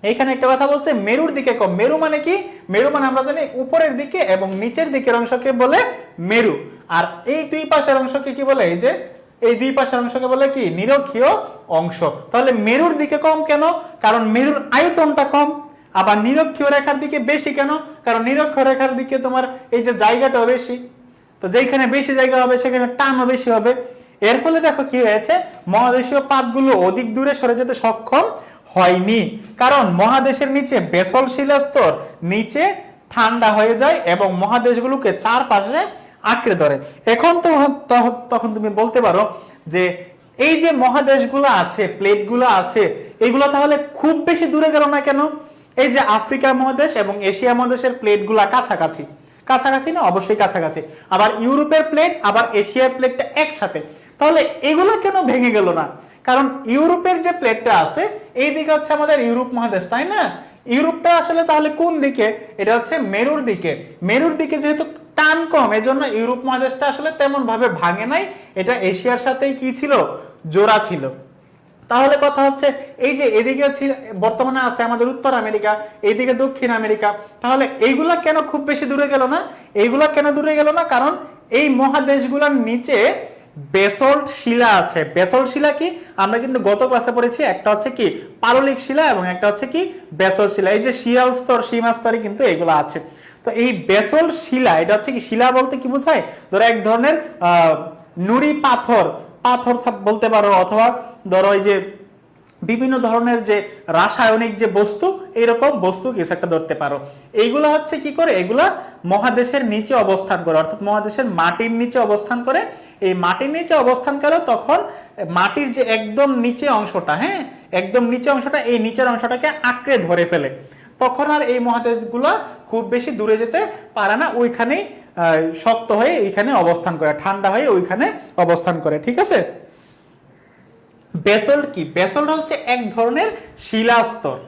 এখানে একটা কথা বলছে মেরুর দিকে কম। মেরু মানে কি, মেরু মানে আমরা জানি উপরের দিকে এবং নিচের দিকের অংশকে বলে মেরু। আর এই 2 পাশের অংশকে কি বলে, এই যে এই 2 পাশের অংশকে বলে কি, নিরক্ষীয় অংশ। তাহলে মেরুর দিকে কম কেন? কারণ মেরুর আয়তনটা কম। আবার নিরক্ষীয় রেখার দিকে বেশি কেন? কারণ নিরক্ষীয় রেখার দিকে তোমার এই যে জায়গাটাও বেশি, তো যেখানে বেশি জায়গা হবে সেখানে টানও বেশি হবে। এর ফলে দেখো কি হয়েছে, মহাদেশীয় পাতগুলো অধিক দূরে সরে যেতে সক্ষম হয়নি, কারণ মহাদেশের নিচে বেসল্ট শিলাস্তর নিচে ঠান্ডা হয়ে যায় এবং মহাদেশগুলোকে চারপাশে আঁকড়ে ধরে। এখন তো তখন তুমি বলতে পারো যে এই যে মহাদেশগুলো আছে, প্লেটগুলো আছে, এগুলো তাহলে খুব বেশি দূরে গেল না কেন? এই যে আফ্রিকা মহাদেশ এবং এশিয়া মহাদেশের প্লেটগুলা কাছাকাছি, কাছাকাছি না? অবশ্যই কাছাকাছি। আবার ইউরোপের প্লেট আবার এশিয়ার প্লেটটা একসাথে, তাহলে এগুলো কেন ভেঙে গেল না? কারণ ইউরোপের যে প্লেটটা আছে এই দিকে হচ্ছে আমাদের ইউরোপ মহাদেশ, তাই না? ইউরোপটা আসলে তাহলে কোন দিকে? এটা হচ্ছে মেরুর দিকে। মেরুর দিকে যেহেতু টান কম, এজন্য ইউরোপ মহাদেশটা আসলে তেমন ভাবে ভাঙে নাই, এটা এশিয়ার সাথেই কি ছিল? জোড়া ছিল। তাহলে কথা হচ্ছে এই যে এদিকে হচ্ছে বর্তমানে আছে আমাদের উত্তর আমেরিকা, এইদিকে দক্ষিণ আমেরিকা, তাহলে এইগুলা কেন খুব বেশি দূরে গেল না? এইগুলা কেন দূরে গেল না? কারণ এই মহাদেশগুলোর নিচে বেসল্ট শিলা আছে। বেসল্ট শিলা কি? আমরা কিন্তু গত ক্লাসে পড়েছি, একটা হচ্ছে কি পাললিক শিলা এবং একটা হচ্ছে কি বেসল্ট শিলা। এই যে শিয়াল স্তর, সীমা স্তরে কিন্তু এগুলো আছে। তো এই বেসল্ট শিলা, এটা হচ্ছে কি শিলা বলতে কি বোঝায়? ধরো এক ধরনের নুড়ি পাথর, পাথর বলতে পারো, অথবা ধরো এই যে বিভিন্ন ধরনের যে রাসায়নিক যে বস্তু, এইরকম বস্তু কিছু একটা ধরতে পারো। এইগুলা হচ্ছে কি করে? এগুলা মহাদেশের নিচে অবস্থান করে, অর্থাৎ মহাদেশের মাটির নিচে অবস্থান করে। এই মাটির নিচে অবস্থান করে তখন মাটির যে একদম নিচে অংশটা, হ্যাঁ একদম নিচে অংশটা, এই নিচের অংশটাকে আঁকড়ে ধরে ফেলে। তখন আর এই মহাদেশগুলা খুব বেশি দূরে যেতে পারে না, ওইখানেই শক্ত হয়ে ওইখানে অবস্থান করে, ঠান্ডা হয়ে ওইখানে অবস্থান করে। ঠিক আছে? বেসল্ট কি? বেসল্ট হচ্ছে এক ধরনের শিলাস্তর।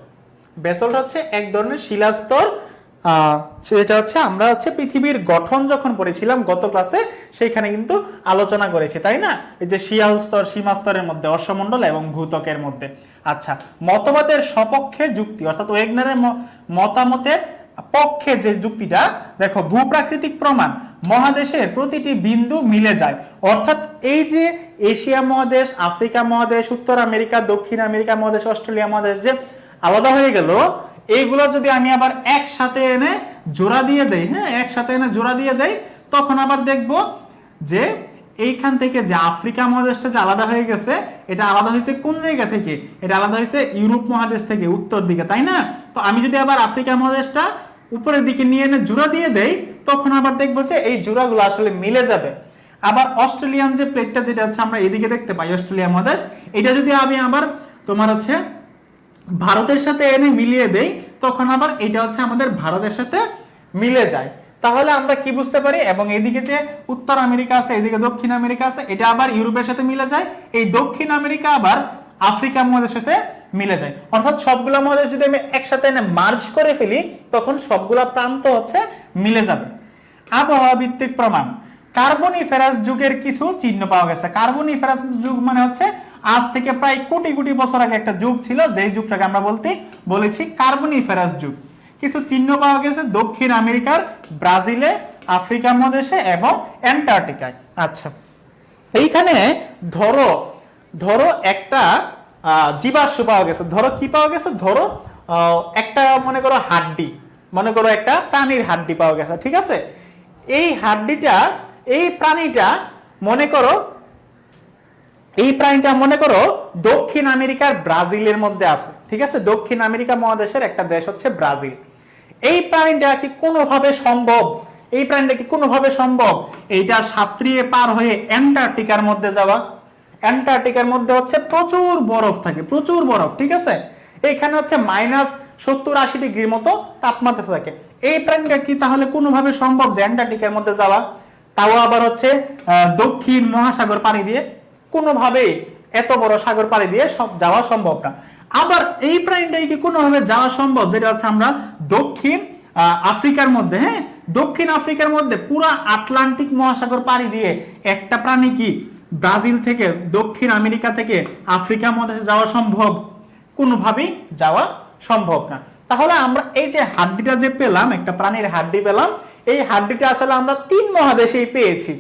বেসল্ট হচ্ছে এক ধরনের শিলাস্তর। সেটা হচ্ছে আমরা হচ্ছে পৃথিবীর গঠন যখন পড়েছিলাম গত ক্লাসে, সেইখানে কিন্তু আলোচনা করেছি, তাই না? এই যে শিয়াল স্তর, সীমা স্তরের মধ্যে, অশ্বমণ্ডল এবং ভূত্বকের মধ্যে। আচ্ছা, মতবাদের সপক্ষে যুক্তি, অর্থাৎ ওয়েগনারের মতামতের পক্ষে যে যুক্তিটা, দেখো ভূপ্রাকৃতিক প্রমাণ, মহাদেশের প্রতিটি বিন্দু মিলে যায়। অর্থাৎ এই যে এশিয়া মহাদেশ, আফ্রিকা মহাদেশ, উত্তর আমেরিকা, দক্ষিণ আমেরিকা মহাদেশ, অস্ট্রেলিয়া মহাদেশ যে আলাদা হয়ে গেল, এইগুলো যদি আমি আবার একসাথে এনে জোড়া দিয়ে দেই, হ্যাঁ একসাথে এনে জোড়া দিয়ে দেই, তখন আবার দেখব যে এইখান থেকে যে আফ্রিকা মহাদেশটা যে আলাদা হয়ে গেছে, এটা আলাদা হয়েছে কোন জায়গা থেকে? এটা আলাদা হয়েছে ইউরোপ মহাদেশ থেকে, উত্তর দিকে, তাই না? তো আমি যদি আবার আফ্রিকা মহাদেশটা উপরের দিকে নিয়ে এনে জোড়া দিয়ে দেই, তখন আবার দেখবো যে এই জোড়াগুলো আসলে মিলে যাবে। আবার অস্ট্রেলিয়ান যে প্লেটটা, যেটা হচ্ছে আমরা এদিকে দেখতে পাই অস্ট্রেলিয়া মহাদেশ, এটা যদি আমি আবার তোমার হচ্ছে ভারতের সাথে এনে মিলিয়ে দেই, তখন আবার এটা হচ্ছে আমাদের ভারতের সাথে মিলে যায়। তাহলে আমরা কি বুঝতে পারি? এবং এদিকে যে উত্তর আমেরিকা আছে, এদিকে দক্ষিণ আমেরিকা আছে, এটা আবার ইউরোপের সাথে মিলে যায়। এই দক্ষিণ আমেরিকা আবার আফ্রিকা মহাদেশের সাথে মিলে যায়। অর্থাৎ সবগুলা মহাদেশ যদি আমি একসাথে এনে মার্জ করে ফেলি, তখন সবগুলা প্রান্ত হচ্ছে মিলে যাবে। আবহাওয়া ভিত্তিক প্রমাণ, কার্বনিফেরাস যুগের কিছু চিহ্ন পাওয়া গেছে। কার্বনিফেরাস যুগ মানে হচ্ছে আজ থেকে প্রায় কোটি কোটি বছর আগে একটা যুগ ছিল, যেই যুগটাকে আমরা বলেছি কার্বনিফেরাস যুগ। কিছু চিহ্ন পাওয়া গেছে দক্ষিণ আমেরিকার, ব্রাজিলে, আফ্রিকা মহাদেশে এবং অ্যান্টার্কটিকায়। আচ্ছা, এইখানে ধরো একটা জীবাশ্ম পাওয়া গেছে। ধরো কি পাওয়া গেছে? ধরো একটা মনে করো হাড্ডি, মনে করো একটা প্রাণীর হাড্ডি পাওয়া গেছে, ঠিক আছে? এই হাড্ডিটা, এই প্রাণীটা মনে করো দক্ষিণ আমেরিকার ব্রাজিলের মধ্যে আছে, ঠিক আছে? দক্ষিণ আমেরিকা মহাদেশের একটা দেশ হচ্ছে ব্রাজিল। এই প্রাণীটা কি কোনোভাবে সম্ভব? এই প্রাণীটা কি কোনোভাবে সম্ভব এইটা সাঁতরিয়ে পার হয়ে অ্যান্টার্কটিকার মধ্যে যাওয়া? অ্যান্টার্কটিকার মধ্যে হচ্ছে প্রচুর বরফ থাকে, প্রচুর বরফ, ঠিক আছে? এইখানে হচ্ছে -70-80 ডিগ্রির মতো তাপমাত্রা থাকে। এই প্রাণীটা কি তাহলে কোনোভাবে সম্ভব যে অ্যান্টার্কটিকার মধ্যে যাওয়া? তাও আবার হচ্ছে দক্ষিণ মহাসাগর পাড়ি দিয়ে? কোনোভাবেই এত বড় সাগর পাড়ি দিয়ে সব যাওয়া সম্ভব না। আবার এই প্রাণীটাই কি কোনোভাবে যাওয়া সম্ভব যেটা হচ্ছে আমরা দক্ষিণ আফ্রিকার মধ্যে, হ্যাঁ দক্ষিণ আফ্রিকার মধ্যে পুরো আটলান্টিক মহাসাগর পাড়ি দিয়ে একটা প্রাণী কি ব্রাজিল থেকে, দক্ষিণ আমেরিকা থেকে আফ্রিকা মহাদেশে যাওয়া সম্ভব? কোনোভাবেই যাওয়া সম্ভব না। তাহলে আমরা এই যে হাড্ডিটা যে পেলাম, একটা প্রাণীর হাড্ডি পেলাম, এই হাড্ডিটা আসলে আমরা 3 মহাদেশেই পেয়েছি,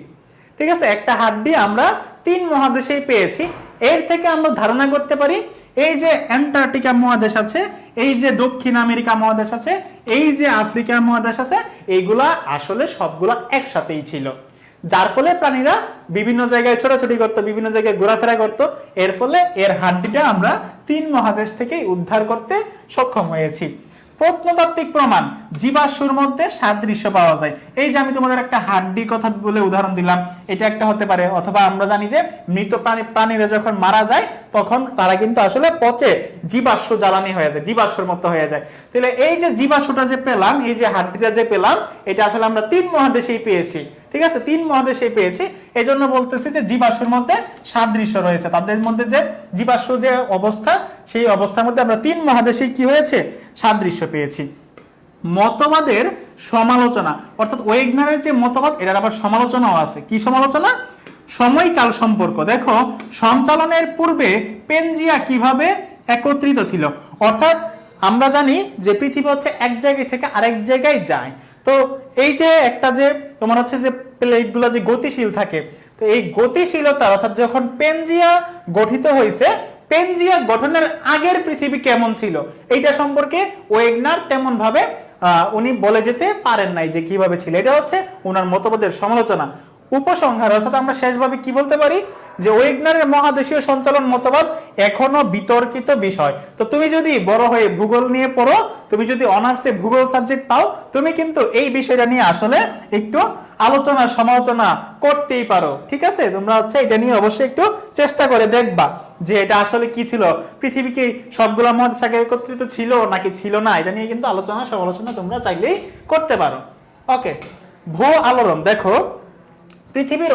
ঠিক আছে? একটা হাড্ডি আমরা 3 মহাদেশেই পেয়েছি। এর থেকে আমরা ধারণা করতে পারি এই যে অ্যান্টার্কটিকা মহাদেশ আছে, এই যে দক্ষিণ আমেরিকা মহাদেশ আছে, এই যে আফ্রিকা মহাদেশ আছে, এইগুলা আসলে সবগুলা একসাথেই ছিল। যার ফলে প্রাণীরা বিভিন্ন জায়গায় ছোটাছুটি করতো, বিভিন্ন জায়গায় ঘোরাফেরা করতো। এর ফলে এর হাড্ডিটা আমরা 3 মহাদেশ থেকেই উদ্ধার করতে সক্ষম হয়েছি। প্রত্নতাত্ত্বিক প্রমাণ, জীবাশ্মর মধ্যে সাদৃশ্য পাওয়া যায়। এই যে আমি তোমাদের একটা হাড্ডির কথা বলে উদাহরণ দিলাম, এটা একটা হতে পারে। অথবা আমরা জানি যে মৃত প্রাণীরা যখন মারা যায় তখন তারা কিন্তু আসলে পচে জীবাশ্ম জ্বালানি হয়ে যায়, জীবাশ্মর মতো হয়ে যায়। তাহলে এই যে জীবাশ্মটা যে পেলাম, এই যে হাড্ডিটা যে পেলাম, এটা আসলে আমরা 3 মহাদেশেই পেয়েছি। ঠিক আছে, 3 মহাদেশেই পেয়েছি। এই জন্য বলতেছি যে জীবাশ্মের মধ্যে সাদৃশ্য রয়েছে। তাদের মধ্যে যে জীবাশ্ম যে অবস্থা, সেই অবস্থার মধ্যে আমরা 3 মহাদেশেই কি হয়েছে, সাদৃশ্য পেয়েছি। মতবাদের সমালোচনা, অর্থাৎ ওয়েগনারের যে মতবাদ, এটার আবার সমালোচনাও আছে। কি সমালোচনা? সময়কাল সম্পর্ক। দেখো, সঞ্চালনের পূর্বে পেনজিয়া কিভাবে একত্রিত ছিল। অর্থাৎ আমরা জানি যে পৃথিবী হচ্ছে এক জায়গা থেকে আরেক জায়গায় যায়। তো এই যে একটা যে তোমার হচ্ছে যে প্লেটগুলো যে গতিশীল থাকে, তো এই গতিশীলতা অর্থাৎ যখন পেনজিয়া গঠিত হয়েছে, পেনজিয়া গঠনের আগের পৃথিবী কেমন ছিল এইটা সম্পর্কে ওয়েগনার তেমন ভাবে উনি বলে যেতে পারেন নাই যে কিভাবে ছিল। এটা হচ্ছে ওনার মতবাদের সমালোচনা। উপসংহার, অর্থাৎ আমরা শেষভাবে কি বলতে পারি যে ওয়েগনারের মহাদেশীয় সঞ্চালন মতবাদ এখনো বিতর্কিত বিষয়। তো তুমি যদি বড় হয়ে ভূগোল নিয়ে পড়ো, তুমি যদি অনার্সে ভূগোল সাবজেক্ট পাও, তুমি কিন্তু এই বিষয়টা নিয়ে আসলে একটু আলোচনা সমালোচনা করতেই পারো। ঠিক আছে, তোমরা হচ্ছে এটা নিয়ে অবশ্যই একটু চেষ্টা করে দেখবা যে এটা আসলে কি ছিল, পৃথিবী কি সবগুলো মহাদেশ আগে একত্রিত ছিল নাকি ছিল না, এটা নিয়ে কিন্তু আলোচনা সমালোচনা তোমরা চাইলেই করতে পারো। ওকে, ভূ আলোড়ন। দেখো, পৃথিবীর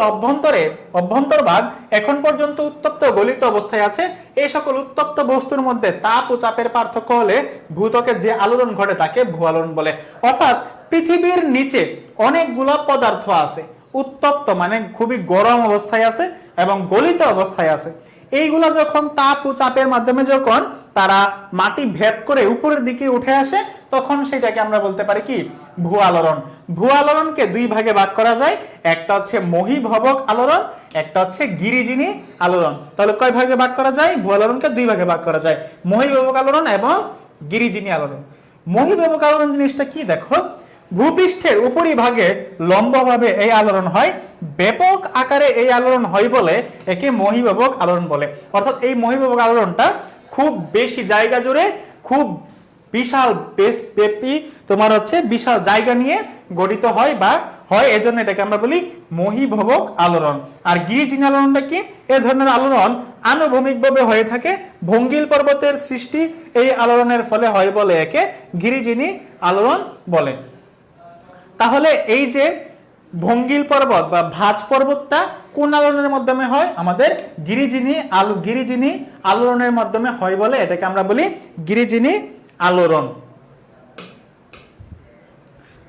অভ্যন্তরভাগ এখন পর্যন্ত উত্তপ্ত গলিত অবস্থায় আছে। এই সকল উত্তপ্ত বস্তুর মধ্যে তাপ ও চাপের পার্থক্য হলে ভূত্বকে যে আলোড়ন ঘটে তাকে ভূ আলোড়ন বলে। অর্থাৎ পৃথিবীর নিচে অনেকগুলো পদার্থ আছে, উত্তপ্ত মানে খুবই গরম অবস্থায় আছে এবং গলিত অবস্থায় আছে। এইগুলা যখন তাপ ও চাপের মাধ্যমে যখন তারা মাটি ভেদ করে উপরের দিকে উঠে আসে, তখন সেটাকে আমরা বলতে পারি কি, ভূ আলোড়ন। ভূ আলোড়নকে 2 ভাগে ভাগ করা যায়, একটা হচ্ছে মহীভবক আলোড়ন, একটা হচ্ছে গিরিজিনি আলোড়ন। তাহলে কয় ভাগে ভাগ করা যায়? ভূ আলোড়নকে 2 ভাগে ভাগ করা যায়, মহীভবক আলোড়ন এবং গিরিজিনি আলোড়ন। মহীভবক আলোড়ন জিনিসটা কি? দেখো, ভূপৃষ্ঠের উপরিভাগে লম্বভাবে এই আলোড়ন হয়, ব্যাপক আকারে এই আলোড়ন হয় বলে একে মহীভবক আলোড়ন বলে। অর্থাৎ এই মহীভবক আলোড়নটা খুব বেশি জায়গা জুড়ে, খুব বিশাল ব্যাপী তোমার হচ্ছে বিশাল জায়গা নিয়ে গঠিত হয় বা হয়, এজন্য এটাকে আমরা বলি মহীভবক আলোড়ন। আর গিরিজিনি আলোড়নটা কি? এ ধরনের আলোড়ন আনুভূমিকভাবে হয়ে থাকে। ভঙ্গিল পর্বতের সৃষ্টি এই আলোড়নের ফলে হয় বলে একে গিরিজিনি আলোড়ন বলে। তাহলে এই যে ভঙ্গিল পর্বত বা ভাঁজ পর্বতটা কোন আলোড়নের মাধ্যমে হয়? আমাদের গিরিজিনি আলোড়নের মাধ্যমে হয় বলে এটাকে আমরা বলি গিরিজিনি আলোড়ন।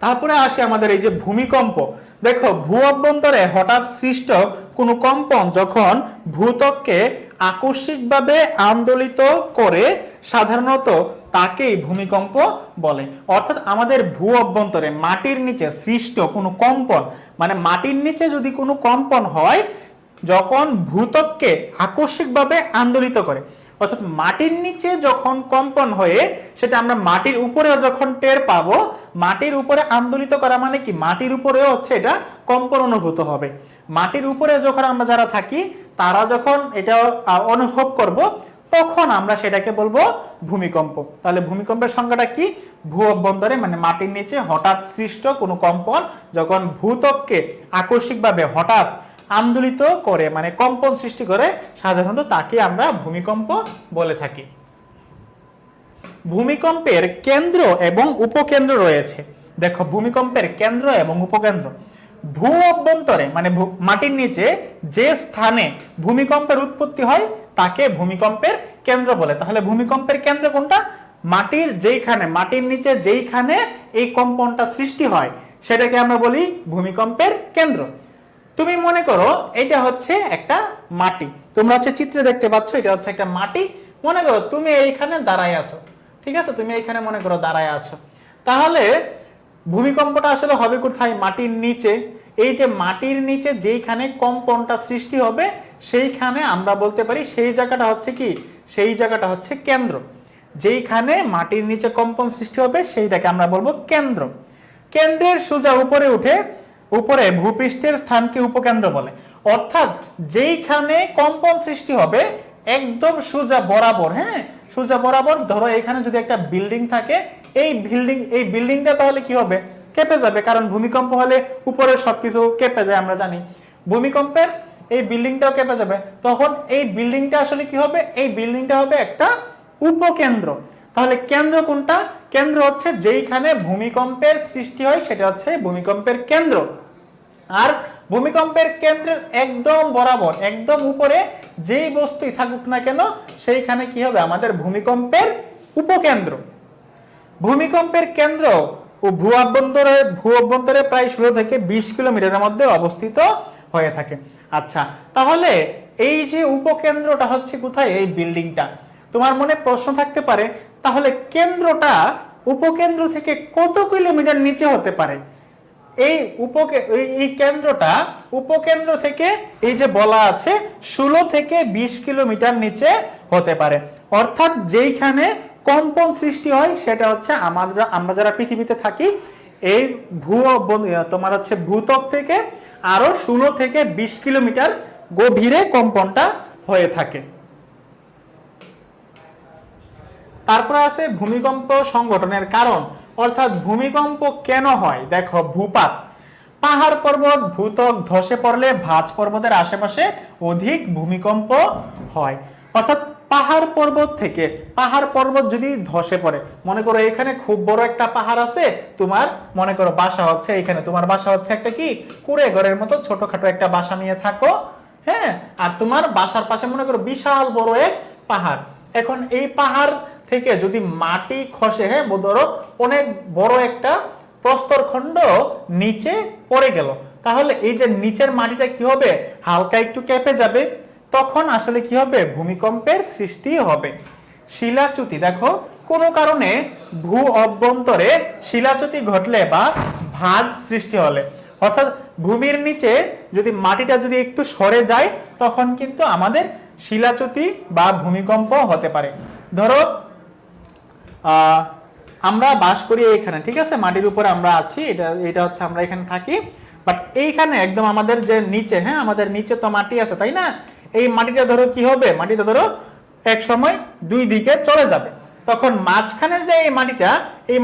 তারপরে আসে আমাদের এই যে ভূমিকম্প। দেখো, ভূ অভ্যন্তরে হঠাৎ সৃষ্ট কোনো কম্পন যখন ভূত্বককে আকস্মিকভাবে আন্দোলিত করে সাধারণত তাকেই ভূমিকম্প বলে। অর্থাৎ আমাদের ভূ অভ্যন্তরে মাটির নিচে সৃষ্ট কোনো কম্পন, মানে মাটির নিচে যদি কোনো কম্পন হয় যখন ভূত্বককে আকস্মিকভাবে আন্দোলিত করে, অর্থাৎ মাটির নিচে যখন কম্পন হয়ে সেটা আমরা মাটির উপরেও যখন টের পাবো, মাটির উপরে আন্দোলিত করা মানে কি, মাটির উপরেও হচ্ছে এটা কম্পন অনুভূত হবে। মাটির উপরে যখন আমরা যারা থাকি তারা যখন এটা অনুভব করব, তখন আমরা সেটাকে বলবো ভূমিকম্প। তাহলে ভূমিকম্পের সংজ্ঞাটা কি? ভূ অভ্যন্তরে মানে মাটির নিচে হঠাৎ সৃষ্ট কোনো কম্পন যখন ভূত্বককে আকস্মিকভাবে হঠাৎ আন্দোলিত করে, মানে কম্পন সৃষ্টি করে, সাধারণত তাকে আমরা ভূমিকম্প বলে থাকি। ভূমিকম্পের কেন্দ্র এবং উপকেন্দ্র রয়েছে। দেখো, ভূমিকম্পের কেন্দ্র এবং উপকেন্দ্র। ভূ অভ্যন্তরে মানে মাটির নিচে যে স্থানে ভূমিকম্পের উৎপত্তি হয় তাকে ভূমিকম্পের কেন্দ্র বলে। তাহলে ভূমিকম্পের কেন্দ্র কোনটা? মাটির যেইখানে, মাটির নিচে যেইখানে এই কম্পনটা সৃষ্টি হয় সেটাকে আমরা বলি ভূমিকম্পের কেন্দ্র। তুমি মনে করো এটা হচ্ছে একটা মাটি, তোমরা হচ্ছে চিত্রে দেখতে পাচ্ছ এটা হচ্ছে একটা মাটি। মনে করো তুমি এইখানে দাঁড়ায় আছো, ঠিক আছে, তুমি এইখানে মনে করো দাঁড়ায় আছো। তাহলে ভূমিকম্পটা আসলে হবে কোথায়? মাটির নিচে। এই যে মাটির নিচে যেইখানে কম্পনটা সৃষ্টি হবে সেইখানে আমরা বলতে পারি সেই জায়গাটা হচ্ছে কি, সেই জায়গাটা হচ্ছে কেন্দ্র। যেইখানে মাটির নিচে কম্পন সৃষ্টি হবে সেইটাকে আমরা বলবো কেন্দ্র। কেন্দ্রের সোজা উপরে উঠে উপরে ভূপৃষ্ঠের স্থানকে উপকেন্দ্র বলে। অর্থাৎ যেইখানে কম্পন সৃষ্টি হবে একদম সোজা বরাবর, হ্যাঁ সোজা বরাবর, ধরো এখানে যদি একটা বিল্ডিং থাকে, এই বিল্ডিংটা তাহলে কি হবে, কেঁপে যাবে, কারণ ভূমিকম্প হলে উপরের সবকিছু কেঁপে যায়, আমরা জানি। ভূমিকম্পের এই বিল্ডিংটাও কেঁপে যাবে, তখন এই বিল্ডিংটা আসলে কি হবে, এই বিল্ডিংটা হবে একটা উপকেন্দ্র। তাহলে কেন্দ্র কোনটা, কেন্দ্র হচ্ছে যেইখানে ভূমিকম্পের সৃষ্টি হয় সেটা হচ্ছে ভূমিকম্পের কেন্দ্র। আর ভূমিকম্পের কেন্দ্রের একদম বরাবর, একদম উপরে যেই বস্তুই থাকুক না কেন, সেইখানে কি হবে, আমাদের ভূমিকম্পের উপকেন্দ্র। ভূমিকম্পের কেন্দ্র ও ভূ অভ্যন্তরে প্রায় 16 থেকে 20 কিলোমিটারের মধ্যে অবস্থিত হয়ে থাকে। আচ্ছা, তাহলে এই যে উপকেন্দ্রটা হচ্ছে কোথায়, এই বিল্ডিংটা। তোমার মনে প্রশ্ন থাকতে পারে, তাহলে কেন্দ্রটা উপকেন্দ্র থেকে কত কিলোমিটার নিচে হতে পারে? এই কেন্দ্রটা উপকেন্দ্র থেকে এই যে বলা আছে 16 থেকে 20 কিলোমিটার নিচে হতে পারে। অর্থাৎ যেইখানে কম্পন সৃষ্টি হয় সেটা হচ্ছে আমরা যারা পৃথিবীতে থাকি, এই তোমার হচ্ছে ভূত্বক থেকে আরো 16 থেকে 20 কিলোমিটার গভীরে কম্পনটা হয়ে থাকে। তারপরে আছে ভূমিকম্প সংঘটনের কারণ, অর্থাৎ ভূমিকম্প কেন হয়। দেখো, ভূপাত, পাহাড় পর্বত ভূত্বক ধসে পড়লে ভাঁজ পর্বতের আশেপাশে অধিক ভূমিকম্প হয়। অর্থাৎ পাহাড় পর্বত যদি ধসে পড়ে, মনে করো এখানে খুব বড় একটা পাহাড় আছে, তোমার মনে করো বাসা হচ্ছে এখানে, তোমার বাসা হচ্ছে একটা কি কুড়ে ঘরের মতো ছোটখাটো একটা বাসা নিয়ে থাকো, হ্যাঁ, আর তোমার বাসার পাশে মনে করো বিশাল বড় এক পাহাড়। এখন এই পাহাড় থেকে যদি মাটি খসে, হ্যাঁ, ধরো অনেক বড় একটা প্রস্তরখণ্ড নিচে পড়ে গেল, তাহলে এই যে নিচের মাটিটা কি হবে, হালকা একটু কেঁপে যাবে, তখন আসলে কি হবে, ভূমিকম্পের সৃষ্টি হবে। শিলাচ্যুতি, দেখো কোনো কারণে ভূ অভ্যন্তরে শিলাচ্যুতি ঘটলে বা ভাঁজ সৃষ্টি হলে, অর্থাৎ ভূমির নিচে যদি মাটিটা যদি একটু সরে যায়, তখন কিন্তু আমাদের শিলাচ্যুতি বা ভূমিকম্প হতে পারে। ধরো আমরা বাস করি এইখানে, ঠিক আছে, মাটির উপরে আমরা আছি, এটা হচ্ছে আমরা এখানে থাকি, বাট এইখানে একদম আমাদের যে নিচে, হ্যাঁ, আমাদের নিচে তো মাটি আছে, তাই না? এই মাটিটা ধরো কি হবে, মাটিটা ধরো এক সময় দুই দিকে চলে যাবে, তখন মাঝখানের যে এই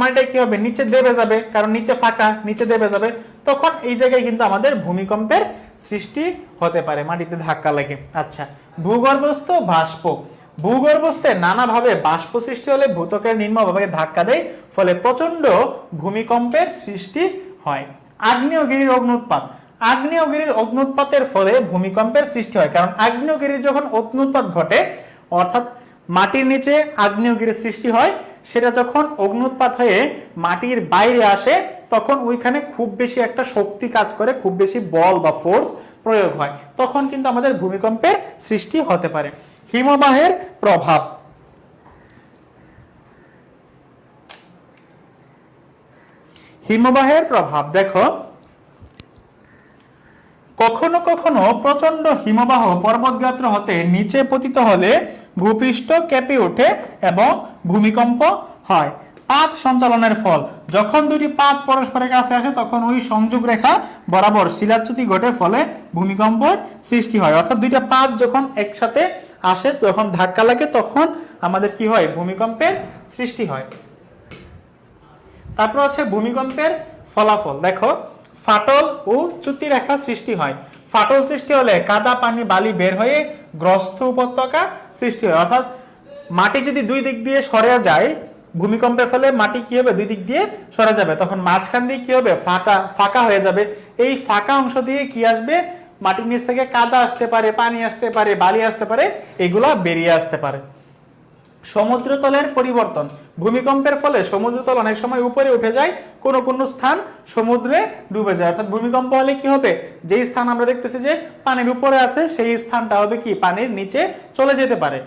মাটিটা কি হবে, নিচে দেবে যাবে, কারণ নিচে ফাঁকা, নিচে দেবে যাবে, তখন এই জায়গায় কিন্তু আমাদের ভূমিকম্পের সৃষ্টি হতে পারে, মাটিতে ধাক্কা লাগে। আচ্ছা, ভূগর্ভস্থ বাষ্প, ভূগর্ভস্থে নানাভাবে বাষ্প সৃষ্টি হলে ভূত্বকের নিম্নভাগে ধাক্কা দেয়, ফলে প্রচন্ড ভূমিকম্পের সৃষ্টি হয়। আগ্নেয়গিরির অগ্নুৎপাত, আগ্নেয়গিরির অগ্নুৎপাতের ফলে ভূমিকম্পের সৃষ্টি হয়, কারণ আগ্নেয়গিরির যখন অগ্নুৎপাত ঘটে, অর্থাৎ মাটির নিচে আগ্নেয়গিরির সৃষ্টি হয়, সেটা যখন অগ্নুৎপাত হয়ে মাটির বাইরে আসে, তখন ওইখানে খুব বেশি একটা শক্তি কাজ করে, খুব বেশি বল বা ফোর্স প্রয়োগ হয়, তখন কিন্তু আমাদের ভূমিকম্পের সৃষ্টি হতে পারে। হিমবাহের প্রভাব, হিমবাহের প্রভাব, দেখো কখনো কখনো প্রচন্ড হিমবাহ পর্বতগাত্র হতে নিচে পতিত হলে ভূপৃষ্ঠ কেঁপে ওঠে এবং ভূমিকম্প হয়। পাত সঞ্চালনের ফল, যখন দুটি পাত পরস্পরের কাছে আসে, তখন ওই সংযোগ রেখা বরাবর শিলাচ্যুতি ঘটে, ফলে ভূমিকম্পের সৃষ্টি হয়। অর্থাৎ দুইটা পাত যখন একসাথে আসে, যখন ধাক্কা লাগে, তখন আমাদের কি হয়, ভূমিকম্পের সৃষ্টি হয়। তারপর আছে ভূমিকম্পের ফলাফল, দেখো ফাটল ও চ্যুতি রেখা সৃষ্টি হয়। ফাটল সৃষ্টি হলে কাদা পানি বালি বের হয়ে গ্রস্ত উপত্যকা সৃষ্টি হয়। অর্থাৎ মাটি যদি দুই দিক দিয়ে সরে যায়, ভূমিকম্পের ফলে মাটি কি হবে, দুই দিক দিয়ে সরে যাবে, তখন মাঝখান দিয়ে কি হবে, ফাঁকা হয়ে যাবে। এই ফাঁকা অংশ দিয়ে কি আসবে, মাটির নিচ থেকে কাদা আসতে পারে, পানি আসতে পারে, বালি আসতে পারে, এগুলা বেরিয়ে আসতে পারে। সমুদ্রতলের পরিবর্তন, ভূমিকম্পের ফলে সমুদ্রতল অনেক সময় উপরে উঠে যায়, কোনো কোনো স্থান সমুদ্রে ডুবে যায়। অর্থাৎ ভূমিকম্প হলে কি হবে, যেই স্থান আমরা দেখতেছি যে পানির উপরে আছে, সেই স্থানটা হবে কি পানির নিচে চলে যেতে পারে।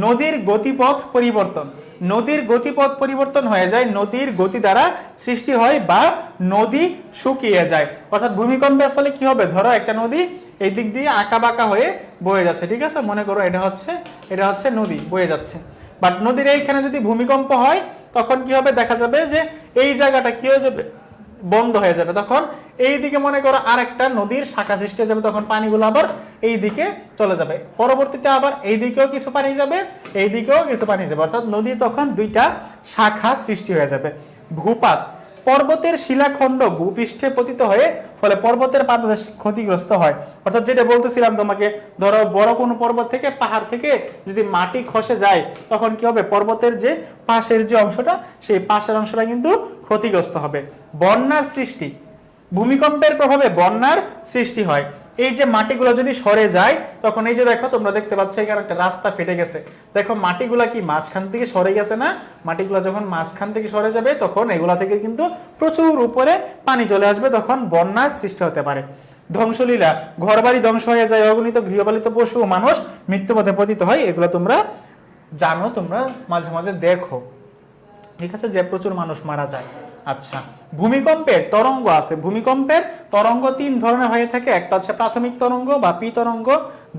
নদীর গতিপথ পরিবর্তন, নদীর গতিপথ পরিবর্তন হয়ে যায়, নদীর গতি দ্বারা সৃষ্টি হয় বা নদী শুকিয়ে যায়। অর্থাৎ ভূমিকম্পের ফলে কি হবে, ধরো একটা নদী এই দিক দিয়ে আঁকা বাঁকা হয়ে বয়ে যাচ্ছে, ঠিক আছে, মনে করো এটা হচ্ছে নদী বয়ে যাচ্ছে, বাট নদীর এইখানে যদি ভূমিকম্প হয়, তখন কি হবে, দেখা যাবে যে এই জায়গাটা কি হয়ে যাবে, বন্ধ হয়ে যাবে, তখন এইদিকে মনে করো আরেকটা নদীর শাখা সৃষ্টি হয়ে যাবে, তখন পানিগুলো আবার এই দিকে চলে যাবে, পরবর্তীতে আবার এই দিকেও কিছু পানি যাবে, এই দিকেও কিছু পানি যাবে, অর্থাৎ নদী তখন দুইটা শাখা সৃষ্টি হয়ে যাবে। ভূপাত, পর্বতের শিলাখণ্ড ভূপৃষ্ঠে পতিত হয়ে ফলে পর্বতের পাদদেশ ক্ষতিগ্রস্ত হয়। অর্থাৎ যেটা বলতেছিলাম তোমাকে, ধরো বড় কোনো পর্বত থেকে, পাহাড় থেকে যদি মাটি খসে যায় তখন কি হবে, পর্বতের যে পাশের যে অংশটা, সেই পাশের অংশটা কিন্তু ক্ষতিগ্রস্ত হবে। বন্যার সৃষ্টি, ভূমিকম্পের প্রভাবে বন্যার সৃষ্টি হয়। এই যে মাটিগুলো যদি সরে যায় তখন এই যে দেখো তোমরা দেখতে পাচ্ছ এখানে একটা রাস্তা ফেটে গেছে, দেখো মাটিগুলা কি মাঝখান থেকে সরে গেছে না, মাটিগুলো যখন মাঝখান থেকে সরে যাবে তখন এগুলা থেকে কিন্তু প্রচুর উপরে পানি চলে আসবে, তখন বন্যার সৃষ্টি হতে পারে। ধ্বংসলীলা, ঘরবাড়ি ধ্বংস হয়ে যায়, অগণিত গৃহপালিত পশু ও মানুষ মৃত্যুপথে পতিত হয়, এগুলো তোমরা জানো, তোমরা মাঝে মাঝে দেখো, ঠিক আছে, যে প্রচুর মানুষ মারা যায়। আচ্ছা, ভূমিকম্পের তরঙ্গ আছে, ভূমিকম্পের তরঙ্গ তিন ধরনের হয়ে থাকে, একটা হচ্ছে প্রাথমিক তরঙ্গ বা পি তরঙ্গ,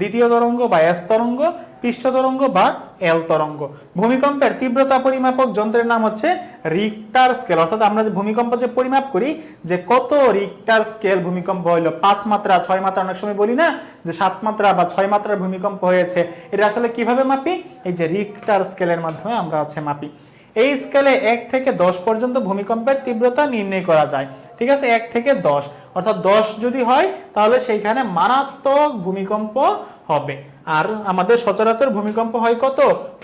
দ্বিতীয় তরঙ্গ বা এস তরঙ্গ, পৃষ্ঠ তরঙ্গ বা এল তরঙ্গ। ভূমিকম্পের তীব্রতা পরিমাপক যন্ত্রের নাম হচ্ছে রিক্টার স্কেল, অর্থাৎ আমরা যে ভূমিকম্প যে পরিমাপ করি যে কত রিক্টার স্কেল ভূমিকম্প হইলো, 5 মাত্রা 6 মাত্রা, অনেক সময় বলি না যে 7 মাত্রা বা 6 মাত্রার ভূমিকম্প হয়েছে, এটা আসলে কিভাবে মাপি, এই যে রিক্টার স্কেলের মাধ্যমে আমরা মাপি। এই স্কেলে 1 থেকে 10 পর্যন্ত ভূমিকম্পের তীব্রতা নির্ণয় করা যায়, ঠিক আছে, 1 থেকে 10, অর্থাৎ 10 যদি হয় তাহলে সেইখানে মারাত্মক ভূমিকম্প হবে। আর আমাদের সচরাচর ভূমিকম্প হয় কত,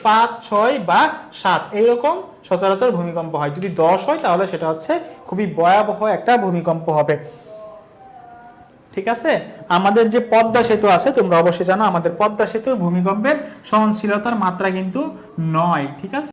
5, 6 বা 7 এইরকম সচরাচর ভূমিকম্প হয়। যদি 10 হয় তাহলে সেটা হচ্ছে খুবই ভয়াবহ একটা ভূমিকম্প হবে, ঠিক আছে। আমাদের যে পদ্মা সেতু আছে তোমরা অবশ্যই জানো, আমাদের পদ্মা সেতুর ভূমিকম্পের সহনশীলতার মাত্রা কিন্তু 9, ঠিক আছে।